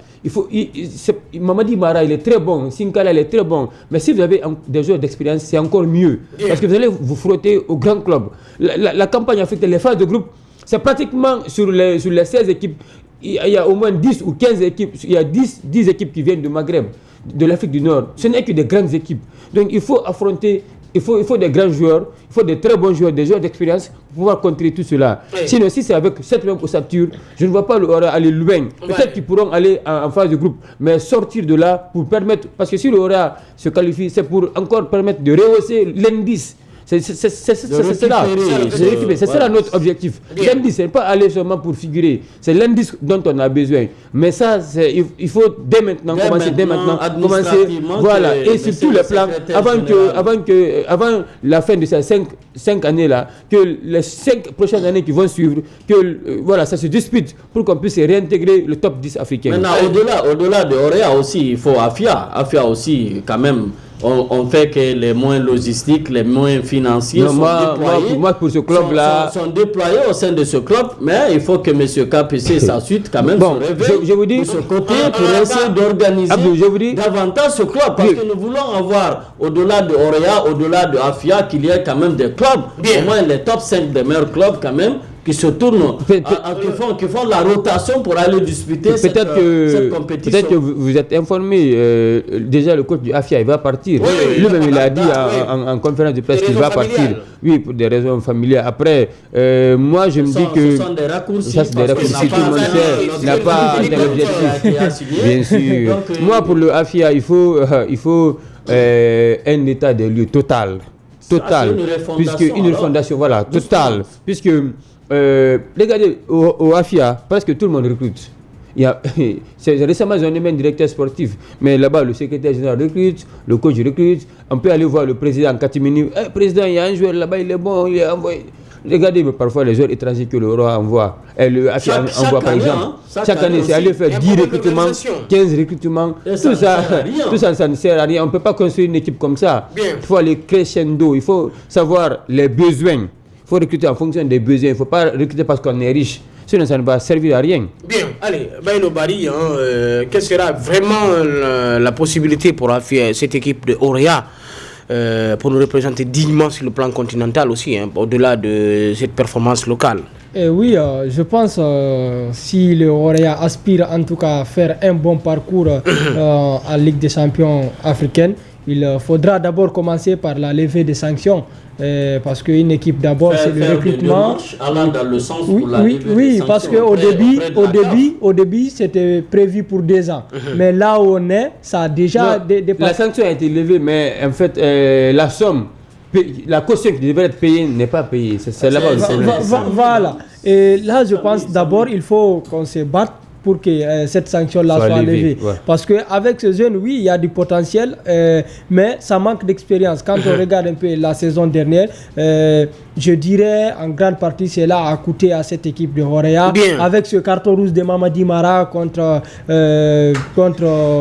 Mamadi Mara, il est très bon. Sinkala, il est très bon. Mais si vous avez des joueurs d'expérience, c'est encore mieux. Parce que vous allez vous frotter au grand club. La campagne africaine, les phases de groupe, c'est pratiquement sur les 16 équipes, il y a au moins 10 ou 15 équipes, il y a 10 équipes qui viennent du Maghreb, de l'Afrique du Nord. Ce n'est que des grandes équipes. Donc il faut affronter il faut des grands joueurs, il faut des très bons joueurs, des joueurs d'expérience pour pouvoir contrer tout cela. Oui. Sinon, si c'est avec cette même ossature, je ne vois pas le Orea aller loin. Peut-être qu'ils pourront aller en phase de groupe, mais sortir de là pour permettre, parce que si le Orea se qualifie, c'est pour encore permettre de rehausser l'indice. C'est cela notre objectif. L'indice, ce n'est pas aller seulement pour figurer. C'est l'indice dont on a besoin. Mais ça, il faut dès maintenant commencer. Voilà. Et sur tous les plans, avant la fin de ces 5 années-là, que les 5 prochaines années qui vont suivre, que ça se dispute pour qu'on puisse réintégrer le top 10 africain. Maintenant, au-delà de Orea aussi, il faut Afia. Afia aussi, quand même. On fait que les moyens logistiques, les moyens financiers sont déployés. Pour ce club-là, sont déployés au sein de ce club, mais il faut que M. KPC s'assuite quand même se réveille je vous dis, de ce côté pour essayer d'organiser davantage ce club. Parce que nous voulons avoir, au-delà de Orea, au-delà de Afia, qu'il y ait quand même des clubs, au moins les top 5 des meilleurs clubs quand même, qui se tournent, qui font la rotation pour aller disputer cette compétition. Peut-être que vous êtes informé, déjà le coach du Afia, il va partir. Lui-même, il a dit en conférence de presse qu'il va partir. Oui, pour des raisons familiales. Après, moi, je me dis que... Ce sont des raccourcis. Ça, c'est des raccourcis. Tout le monde sait, il n'a pas un objectif. Bien sûr. Moi, pour le Afia, il faut un état des lieux total. Puisque une refondation, voilà, totale. Puisque... regardez, au Afia, presque tout le monde recrute. Récemment, ils ont nommé un directeur sportif. Mais là-bas, le secrétaire général recrute, le coach recrute. On peut aller voir le président en catimini. Président, il y a un joueur là-bas, il est bon, il est envoyé. Regardez parfois les joueurs étrangers que le roi envoie. Le Afia envoie par exemple. Chaque année, c'est aller faire 10 recrutements, 15 recrutements. Tout ça, ça ne sert à rien. On ne peut pas construire une équipe comme ça. Il faut aller crescendo. Il faut savoir les besoins. Il faut recruter en fonction des besoins. Il ne faut pas recruter parce qu'on est riche. Sinon, ça ne va servir à rien. Bien, allez, Baïlo Bari, quelle sera vraiment la possibilité pour cette équipe de Orea pour nous représenter dignement sur le plan continental aussi, au-delà de cette performance locale? Oui, je pense si le Orea aspire en tout cas à faire un bon parcours en Ligue des champions africaine, il faudra d'abord commencer par la levée des sanctions. Parce qu'une équipe d'abord c'est le recrutement. Allant dans le sens oui, parce qu'au début c'était prévu pour 2 ans. Mais là où on est, ça a déjà dépassé. La sanction a été levée, mais en fait la somme, la caution qui devrait être payée n'est pas payée. C'est là-bas. Voilà. Et là je pense d'abord il faut qu'on se batte pour que cette sanction-là soit levée. Parce qu'avec ces jeunes, oui, il y a du potentiel, mais ça manque d'expérience. Quand on regarde un peu la saison dernière, je dirais en grande partie, cela a coûté à cette équipe de Orea. Avec ce carton rouge de Mamadi Mara contre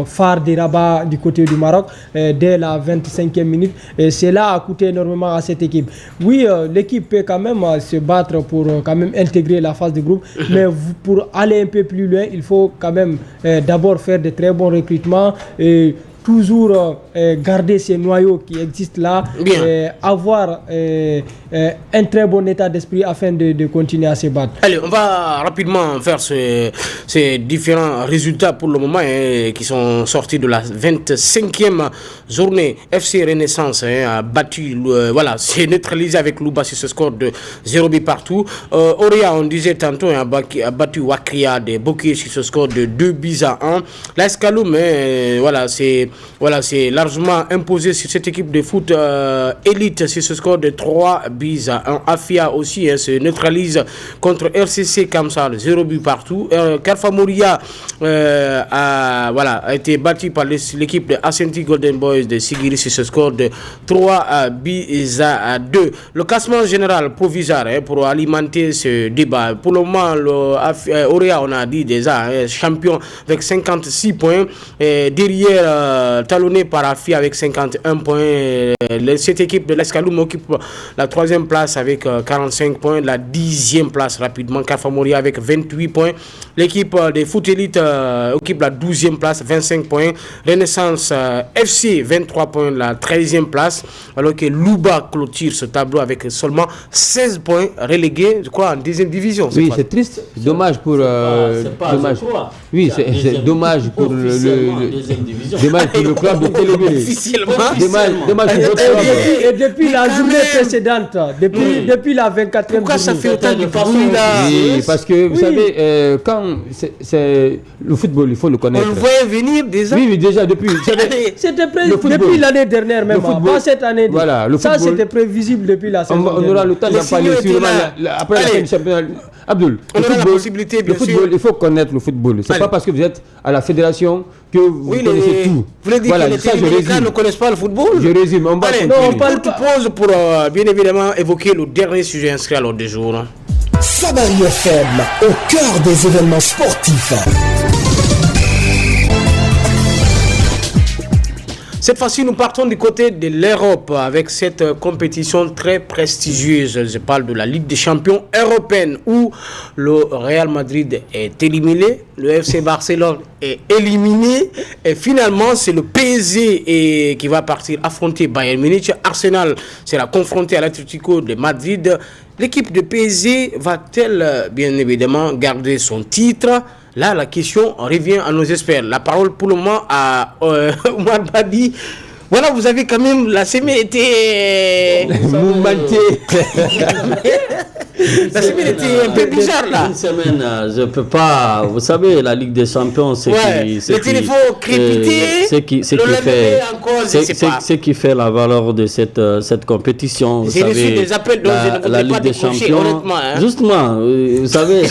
Phare de Rabat du côté du Maroc, dès la 25e minute. Cela a coûté énormément à cette équipe. Oui, l'équipe peut quand même se battre pour quand même intégrer la phase de groupe, mais pour aller un peu plus loin, il faut quand même d'abord faire de très bons recrutements et toujours garder ces noyaux qui existent là, avoir un très bon état d'esprit afin de continuer à se battre. Allez, on va rapidement faire ces différents résultats pour le moment qui sont sortis de la 25e journée. FC Renaissance a battu, c'est neutralisé avec Louba sur ce score de 0 but partout. Orea, on disait tantôt, a battu Wakria de Bokeh sur ce score de 2 buts à 1. La Escaloum, c'est largement imposé sur cette équipe de foot élite sur ce score de 3 buts à 1. Afia aussi se neutralise contre RCC Kamsal, 0 but partout. Carfa Moria a été battu par l'équipe de Ashanti Golden Boys de Sigiri sur ce score de 3 buts à 2. Le classement général provisoire pour alimenter ce débat. Pour le moment, Orea, on a dit déjà, champion avec 56 points. Derrière, talonné par Afia avec 51 points. Cette équipe de l'Escaloum occupe la 3e place avec 45 points. La 10e place rapidement, Carfa Moria avec 28 points. L'équipe des foot élite occupe la 12e place, 25 points. Renaissance FC, 23 points, la 13e place. Alors que Louba clôture ce tableau avec seulement 16 points, relégué, je crois, en 2e division. Oui, c'est triste. Dommage pour... Je crois. Oui, c'est dommage pour le club de Télébé. Dommage pour votre club. Et depuis la journée précédente, depuis la 24e pourquoi ça fait autant de bruit là? Oui, parce que vous savez, quand c'est le football, il faut le connaître. On le voyait venir déjà. Oui, déjà depuis. C'était depuis l'année dernière même, pas cette année. Voilà, le ça football. C'était prévisible depuis la saison. On aura le temps d'en parler sûrement après la fin du championnat. Abdul, on aura la possibilité, bien sûr. Il faut connaître le football. C'est pas parce que vous êtes à la fédération que vous connaissez tout. Vous voulez dire que les Télémédicats ne connaissent pas le football? Je résume. On parle tout pause pour bien évidemment évoquer le dernier sujet inscrit à l'ordre du jour. Sabari FM, au cœur des événements sportifs. Cette fois-ci, nous partons du côté de l'Europe avec cette compétition très prestigieuse. Je parle de la Ligue des champions européenne où le Real Madrid est éliminé, le FC Barcelone est éliminé et finalement c'est le PSG qui va partir affronter Bayern Munich. Arsenal sera confronté à l'Atlético de Madrid. L'équipe de PSG va-t-elle bien évidemment garder son titre? Là, la question revient à nos experts. La parole pour le moment à Omar Badi. Voilà, vous avez quand même la semaine était la semaine était un peu bizarre là. Une semaine, je peux pas. Vous savez, la Ligue des Champions, c'est le téléphone crépité. Ce qui fait la valeur de cette compétition. Vous savez, reçu des appels dont je ne voudrais pas décrocher, honnêtement. Justement, vous savez,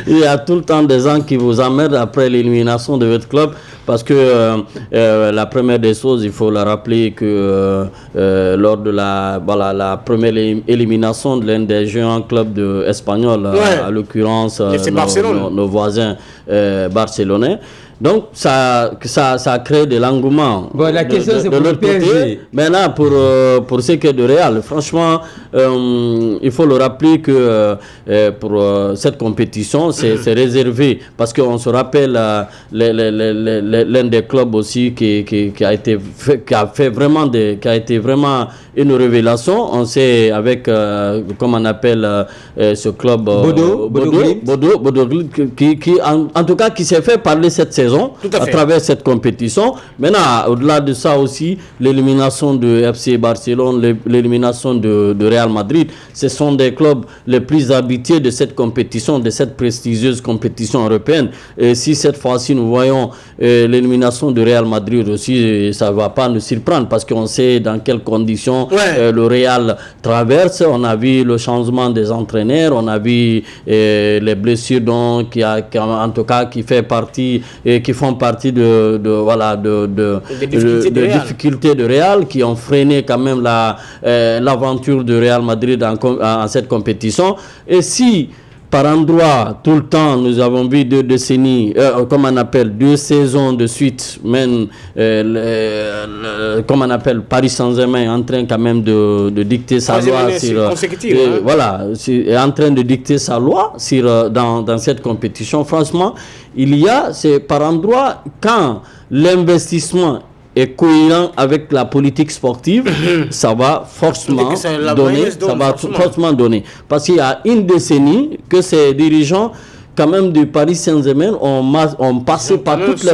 il y a tout le temps des gens qui vous emmerdent après l'élimination de votre club. Parce que la première des choses, il faut le rappeler que lors de la première élimination de l'un des géants clubs espagnols, à l'occurrence nos voisins barcelonais, donc ça a créé de l'engouement la question c'est pour l'autre côté. Maintenant pour ce qui est de Real, franchement il faut le rappeler que pour cette compétition c'est réservé parce qu'on se rappelle l'un des clubs aussi qui a été vraiment une révélation. On sait avec comment on appelle ce club Bodo qui en tout cas qui s'est fait parler cette saison à travers cette compétition. Maintenant, au-delà de ça aussi, l'élimination de FC Barcelone, l'élimination de Real Madrid, ce sont des clubs les plus habitués de cette compétition, de cette prestigieuse compétition européenne. Et si cette fois-ci nous voyons l'élimination de Real Madrid aussi, ça ne va pas nous surprendre parce qu'on sait dans quelles conditions le Real traverse. On a vu le changement des entraîneurs, on a vu les blessures en tout cas qui fait partie qui font partie de difficultés de Real, qui ont freiné quand même l'aventure de Real Madrid en cette compétition. Et si par endroit, tout le temps, nous avons vu 2 décennies, comme on appelle, 2 saisons de suite, même, comme on appelle, Paris Saint-Germain en train quand même de dicter sa loi est en train de dicter sa loi dans cette compétition. Franchement, c'est par endroit, quand l'investissement est cohérent avec la politique sportive, ça va forcément donner. Parce qu'il y a une décennie que ces dirigeants quand même du Paris Saint-Germain ont passé par toutes les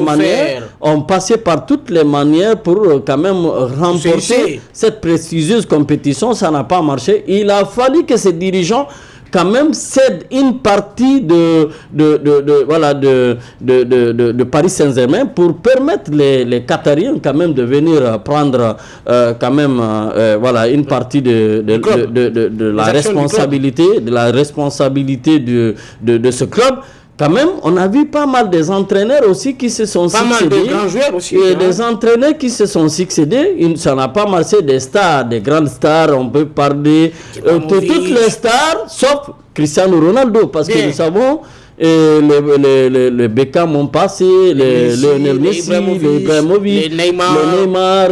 manières pour quand même remporter cette prestigieuse compétition. Ça n'a pas marché. Il a fallu que ces dirigeants quand même cède une partie de Paris Saint-Germain pour permettre les Qatariens quand même de venir prendre quand même une partie de la responsabilité de ce club. Quand même, on a vu pas mal des entraîneurs aussi qui se sont succédés. Pas mal de grands joueurs aussi. Et des entraîneurs qui se sont succédés. Ça n'a pas marché des stars, des grandes stars. On peut parler de toutes les stars, sauf Cristiano Ronaldo. Parce que nous savons, les Beckham ont passé, les Lionel Messi, les Ibrahimovic, les Neymar.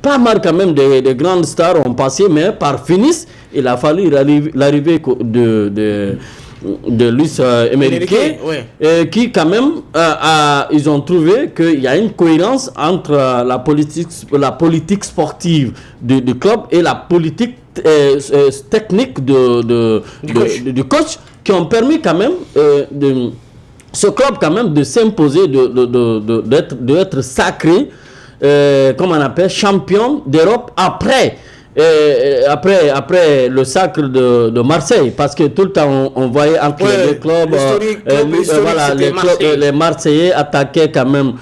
Pas mal quand même de grandes stars ont passé. Mais par finis, il a fallu l'arrivée de Luis Enrique, qui quand même ils ont trouvé qu'il y a une cohérence entre la politique sportive du club et la politique technique du coach qui ont permis quand même ce club quand même de s'imposer, d'être sacré, comme on appelle, champion d'Europe après le sacre de Marseille, parce que tout le temps on voyait entre les deux clubs, les Marseillais attaquaient quand même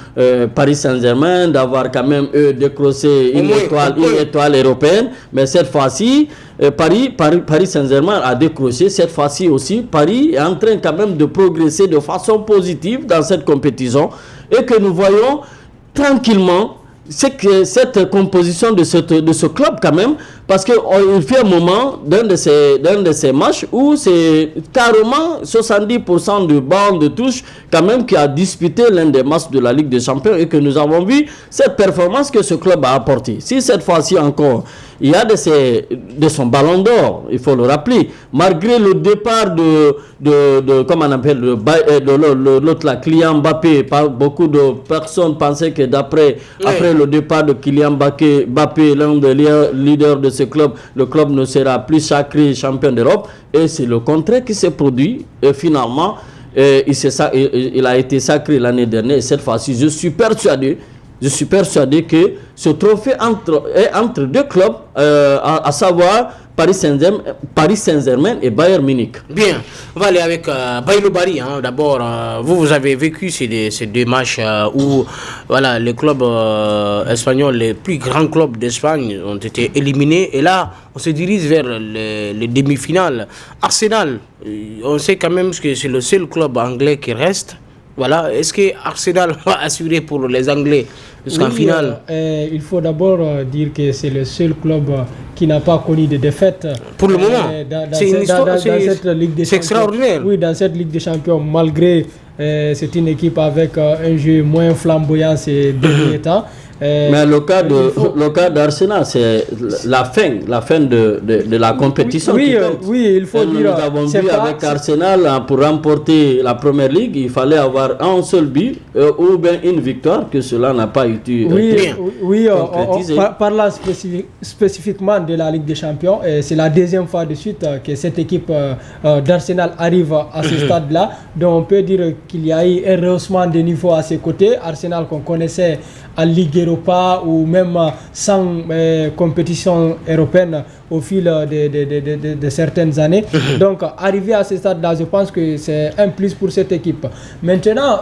Paris Saint-Germain, d'avoir quand même eux décroché une étoile européenne, mais cette fois-ci Paris Saint-Germain a décroché. Cette fois-ci aussi, Paris est en train quand même de progresser de façon positive dans cette compétition, et que nous voyons tranquillement c'est que cette composition de ce club quand même, parce qu'il fait un moment d'un de ces matchs où c'est carrément 70% de banc de touche quand même qui a disputé l'un des matchs de la Ligue des Champions, et que nous avons vu cette performance que ce club a apportée. Si cette fois-ci encore il y a de son ballon d'or, il faut le rappeler, malgré le départ de comment on appelle l'autre là, Kylian Mbappé. Beaucoup de personnes pensaient que après le départ de Kylian Mbappé, l'un des leaders de ce club, le club ne sera plus sacré champion d'Europe, et c'est le contraire qui s'est produit, et finalement il a été sacré l'année dernière, et cette fois-ci je suis persuadé que ce trophée est entre deux clubs, à savoir Paris Saint-Germain et Bayern Munich. Bien, on va aller avec Bailo Bari. D'abord, vous avez vécu ces deux matchs où voilà, les clubs espagnols, les plus grands clubs d'Espagne ont été éliminés. Et là, on se dirige vers les demi-finales. Arsenal, on sait quand même que c'est le seul club anglais qui reste. Voilà, est-ce que Arsenal va assurer pour les Anglais jusqu'en finale? Il faut d'abord dire que c'est le seul club qui n'a pas connu de défaite. Pour le moment, c'est une histoire, c'est extraordinaire. Oui, dans cette Ligue des Champions, malgré c'est une équipe avec un jeu moins flamboyant ces derniers temps. Mais le cas d'Arsenal, c'est la fin de la compétition. Oui, il faut dire. Nous avons vu avec Arsenal, pour remporter la première ligue, il fallait avoir un seul but ou bien une victoire, que cela n'a pas été concrétisé. Parlant spécifiquement de la Ligue des Champions, c'est la deuxième fois de suite que cette équipe d'Arsenal arrive à ce stade-là. Donc on peut dire qu'il y a eu un rehaussement de niveau à ses côtés. Arsenal qu'on connaissait en Ligue Europa ou même sans compétition européenne au fil de certaines années. Donc arriver à ce stade-là, je pense que c'est un plus pour cette équipe. Maintenant,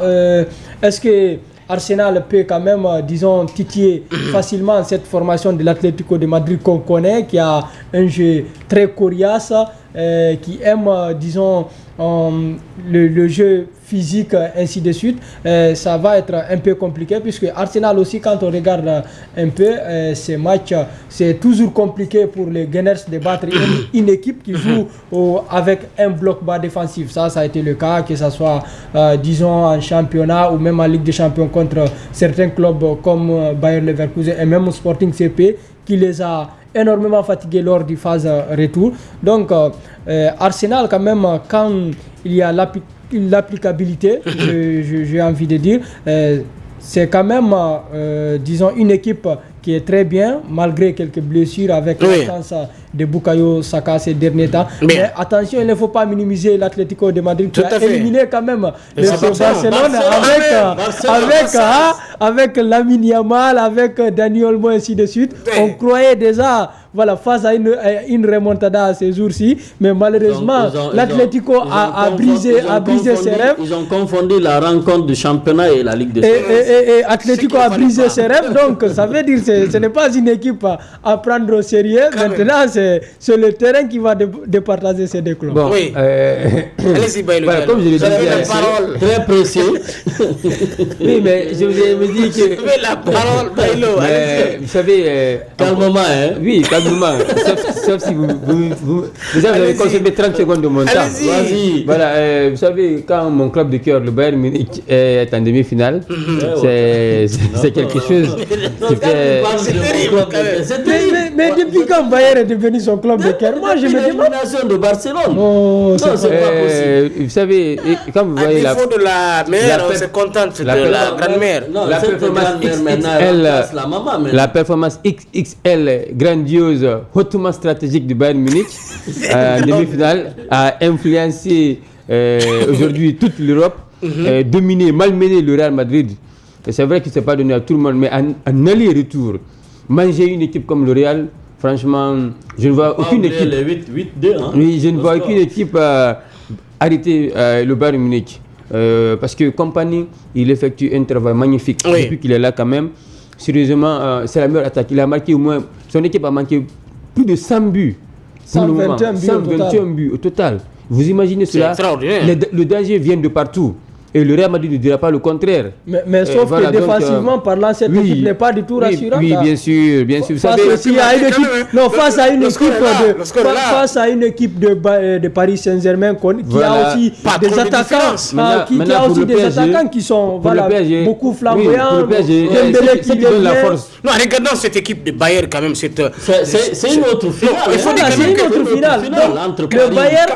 est-ce que Arsenal peut quand même, disons, titiller facilement cette formation de l'Atlético de Madrid qu'on connaît, qui a un jeu très coriace, qui aime, disons, le jeu physique, ainsi de suite. Ça va être un peu compliqué, puisque Arsenal aussi, quand on regarde un peu ces matchs, c'est toujours compliqué pour les Gunners de battre une équipe qui joue avec un bloc bas défensif. Ça a été le cas, que ce soit, disons, en championnat ou même en Ligue des Champions contre certains clubs comme Bayer Leverkusen et même Sporting CP, qui les a énormément fatigués lors du phase retour. Donc Arsenal, quand même, quand il y a l'applicabilité, j'ai envie de dire, c'est quand même, disons, une équipe qui est très bien, malgré quelques blessures, avec l'absence de Bukayo Saka ces derniers temps. Mais attention, il ne faut pas minimiser l'Atlético de Madrid, qui a éliminé quand même le Barcelone avec Lamine Yamal, avec Dani Olmo, ainsi de suite. On croyait déjà face à une remontada ces jours-ci, mais malheureusement l'Atlético a brisé ses rêves. Ils ont confondu la rencontre du championnat et la Ligue des Champions. Et Atlético a brisé ses rêves, donc ça veut dire que ce n'est pas une équipe à prendre au sérieux. Maintenant, c'est le terrain qui va départager ces deux clubs. Bon, allez-y, Bailo. Voilà, comme je le disais, très précis. Oui, mais je vous ai dit que... la parole, Bailo. Vous savez... calmement, hein. Oui, calmement. sauf si vous avez consommé 30 secondes de mon temps. Vas-y. Voilà, vous savez, quand mon club de cœur, le Bayern Munich, est en demi-finale, c'est quelque chose qui fait... Mais depuis quand Bayern est devenu son club de cœur? Moi, je me demande. De Barcelone. Oh, c'est pas possible. Vous savez, quand vous voyez la... de la mère, on se contente de la grand-mère. La performance XXL grandiose, hautement stratégique du Bayern Munich en demi-finale a influencé aujourd'hui toute l'Europe. dominer, malmener le Real Madrid. Et c'est vrai que ce n'est pas donné à tout le monde, mais en aller-retour, manger une équipe comme le Real, franchement, je ne vois aucune équipe. Les 8-2, hein. Oui, je ne vois aucune équipe arrêter le Bayern Munich. Parce que Kompany, il effectue un travail magnifique depuis qu'il est là quand même. Sérieusement, c'est la meilleure attaque. Il a marqué au moins, son équipe a marqué plus de 100 buts. 121 buts au total. Vous imaginez cela? Le danger vient de partout. Et le Real Madrid ne dira pas le contraire. Mais sauf que défensivement parlant, cette équipe n'est pas du tout rassurante. Oui, bien sûr, bien sûr. Face à une équipe de Paris Saint-Germain qui a aussi des attaquants qui sont beaucoup flamboyants. Dembélé qui donne la force. Non, regardons cette équipe de Bayern quand même. C'est une autre finale. C'est une autre finale.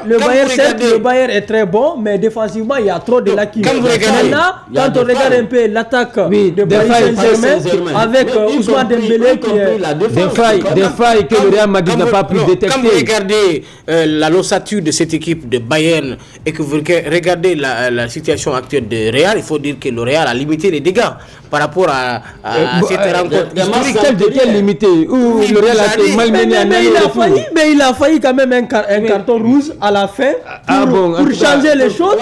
Le Bayern est très bon, mais défensivement, il y a trop de lacunes. Quand on regarde un peu l'attaque de Paris Saint-Germain avec Ousmane Dembélé qui est des failles que le Real Madrid n'a pas pu détecter. Quand vous regardez la l'ossature de cette équipe de Bayern et que vous regardez la situation actuelle de Real, il faut dire que le Real a limité les dégâts par rapport à cette rencontre historique. De quel limité? Où le Real a été malmené mais il a failli quand même un carton rouge à la fin pour changer les choses.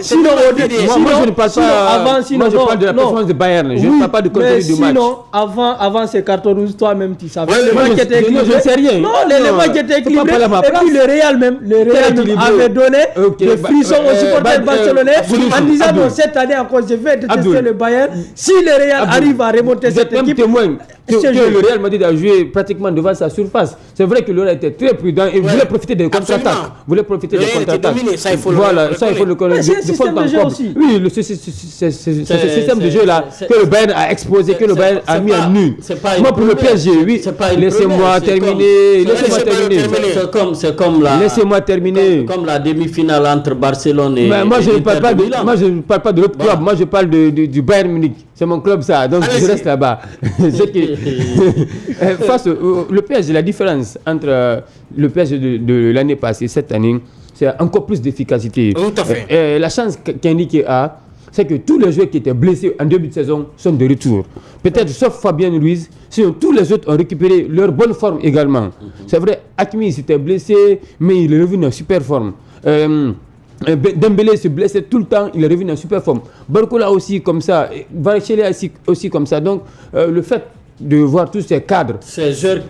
Sinon, moi je ne parle pas. Moi je parle de la performance de Bayern. Je ne parle pas du contenu du match. Sinon, avant ces cartons rouges, toi-même tu savais. Je ne sais rien. Non, les matchs étaient équilibrés. Et puis le Real avait donné des frissons aux supporters barcelonais en disant non, cette année encore je vais détester le Bayern. Si le Real arrive à remonter cette équipe, que le Real Madrid a joué pratiquement devant sa surface. C'est vrai que le Real était très prudent et voulait profiter des contre-attaques. Ça, il faut le connaître. Oui, c'est ce système de jeu là que le Bayern a exposé, que le Bayern a mis en nul. Moi pour le PSG, oui. Laissez-moi terminer. Laissez-moi terminer. Comme la demi-finale entre Barcelone et moi je ne parle pas de l'autre club. Moi je parle du Bayern Munich. C'est mon club ça, donc je reste là-bas. Face le PSG, la différence entre le PSG de l'année passée et cette année, c'est encore plus d'efficacité. Tout à fait. La chance qu'Henrique a, c'est que tous les joueurs qui étaient blessés en début de saison sont de retour. Peut-être sauf Fabien Ruiz, sinon tous les autres ont récupéré leur bonne forme également. C'est vrai, Hakimi s'était blessé, mais il est revenu en super forme. Dembélé se blessait tout le temps, il est revenu en super forme. Barcola aussi comme ça, Varechele aussi comme ça. Donc le fait de voir tous ces cadres, ces joueurs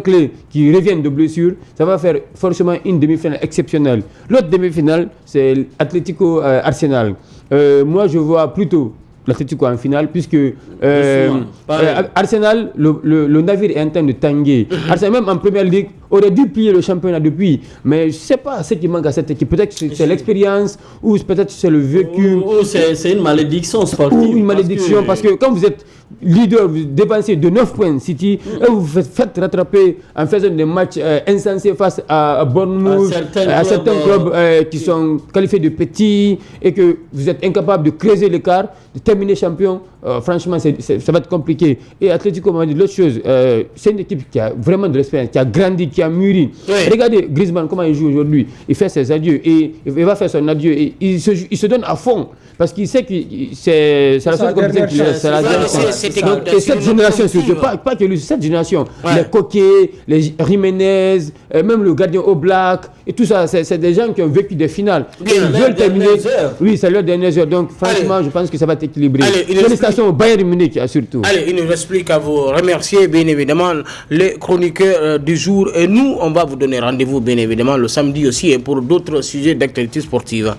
clés qui reviennent de blessure, ça va faire forcément une demi-finale exceptionnelle. L'autre demi-finale, c'est Atlético Arsenal. Moi, je vois plutôt l'Atlético en finale, puisque Arsenal, le navire est en train de tanguer. Arsenal, même en première ligue, aurait dû plier le championnat depuis. Mais je ne sais pas ce qui manque à cette équipe. Peut-être que c'est l'expérience, ou peut-être que c'est le vécu. Ou c'est une malédiction sportive. Ou une malédiction, parce que quand vous êtes leader, vous dépensez de 9 points City, et vous vous faites rattraper en faisant des matchs insensés face à Bournemouth, à certains clubs qui sont qualifiés de petits, et que vous êtes incapable de creuser l'écart, de terminer champion. Franchement, ça va être compliqué. Et Atlético Madrid, l'autre chose, c'est une équipe qui a vraiment de l'expérience, qui a grandi, qui a mûri. Regardez Griezmann, comment il joue aujourd'hui. Il fait ses adieux et il va faire son adieu. Et il se donne à fond parce qu'il sait que c'est la seule compétition qu'il reste. Et cette génération, pas que lui, cette génération, les Coquet, les Jiménez, même le gardien Oblak, et tout ça, c'est des gens qui ont vécu des finales. Ils veulent terminer. Oui, c'est leur dernière heure. Donc, franchement, je pense que ça va être équilibré. Félicitations au Bayern Munich, surtout. Allez, il nous reste plus qu'à vous remercier, bien évidemment, les chroniqueurs du jour. Et nous, on va vous donner rendez-vous, bien évidemment, le samedi aussi, et pour d'autres sujets d'actualité sportive.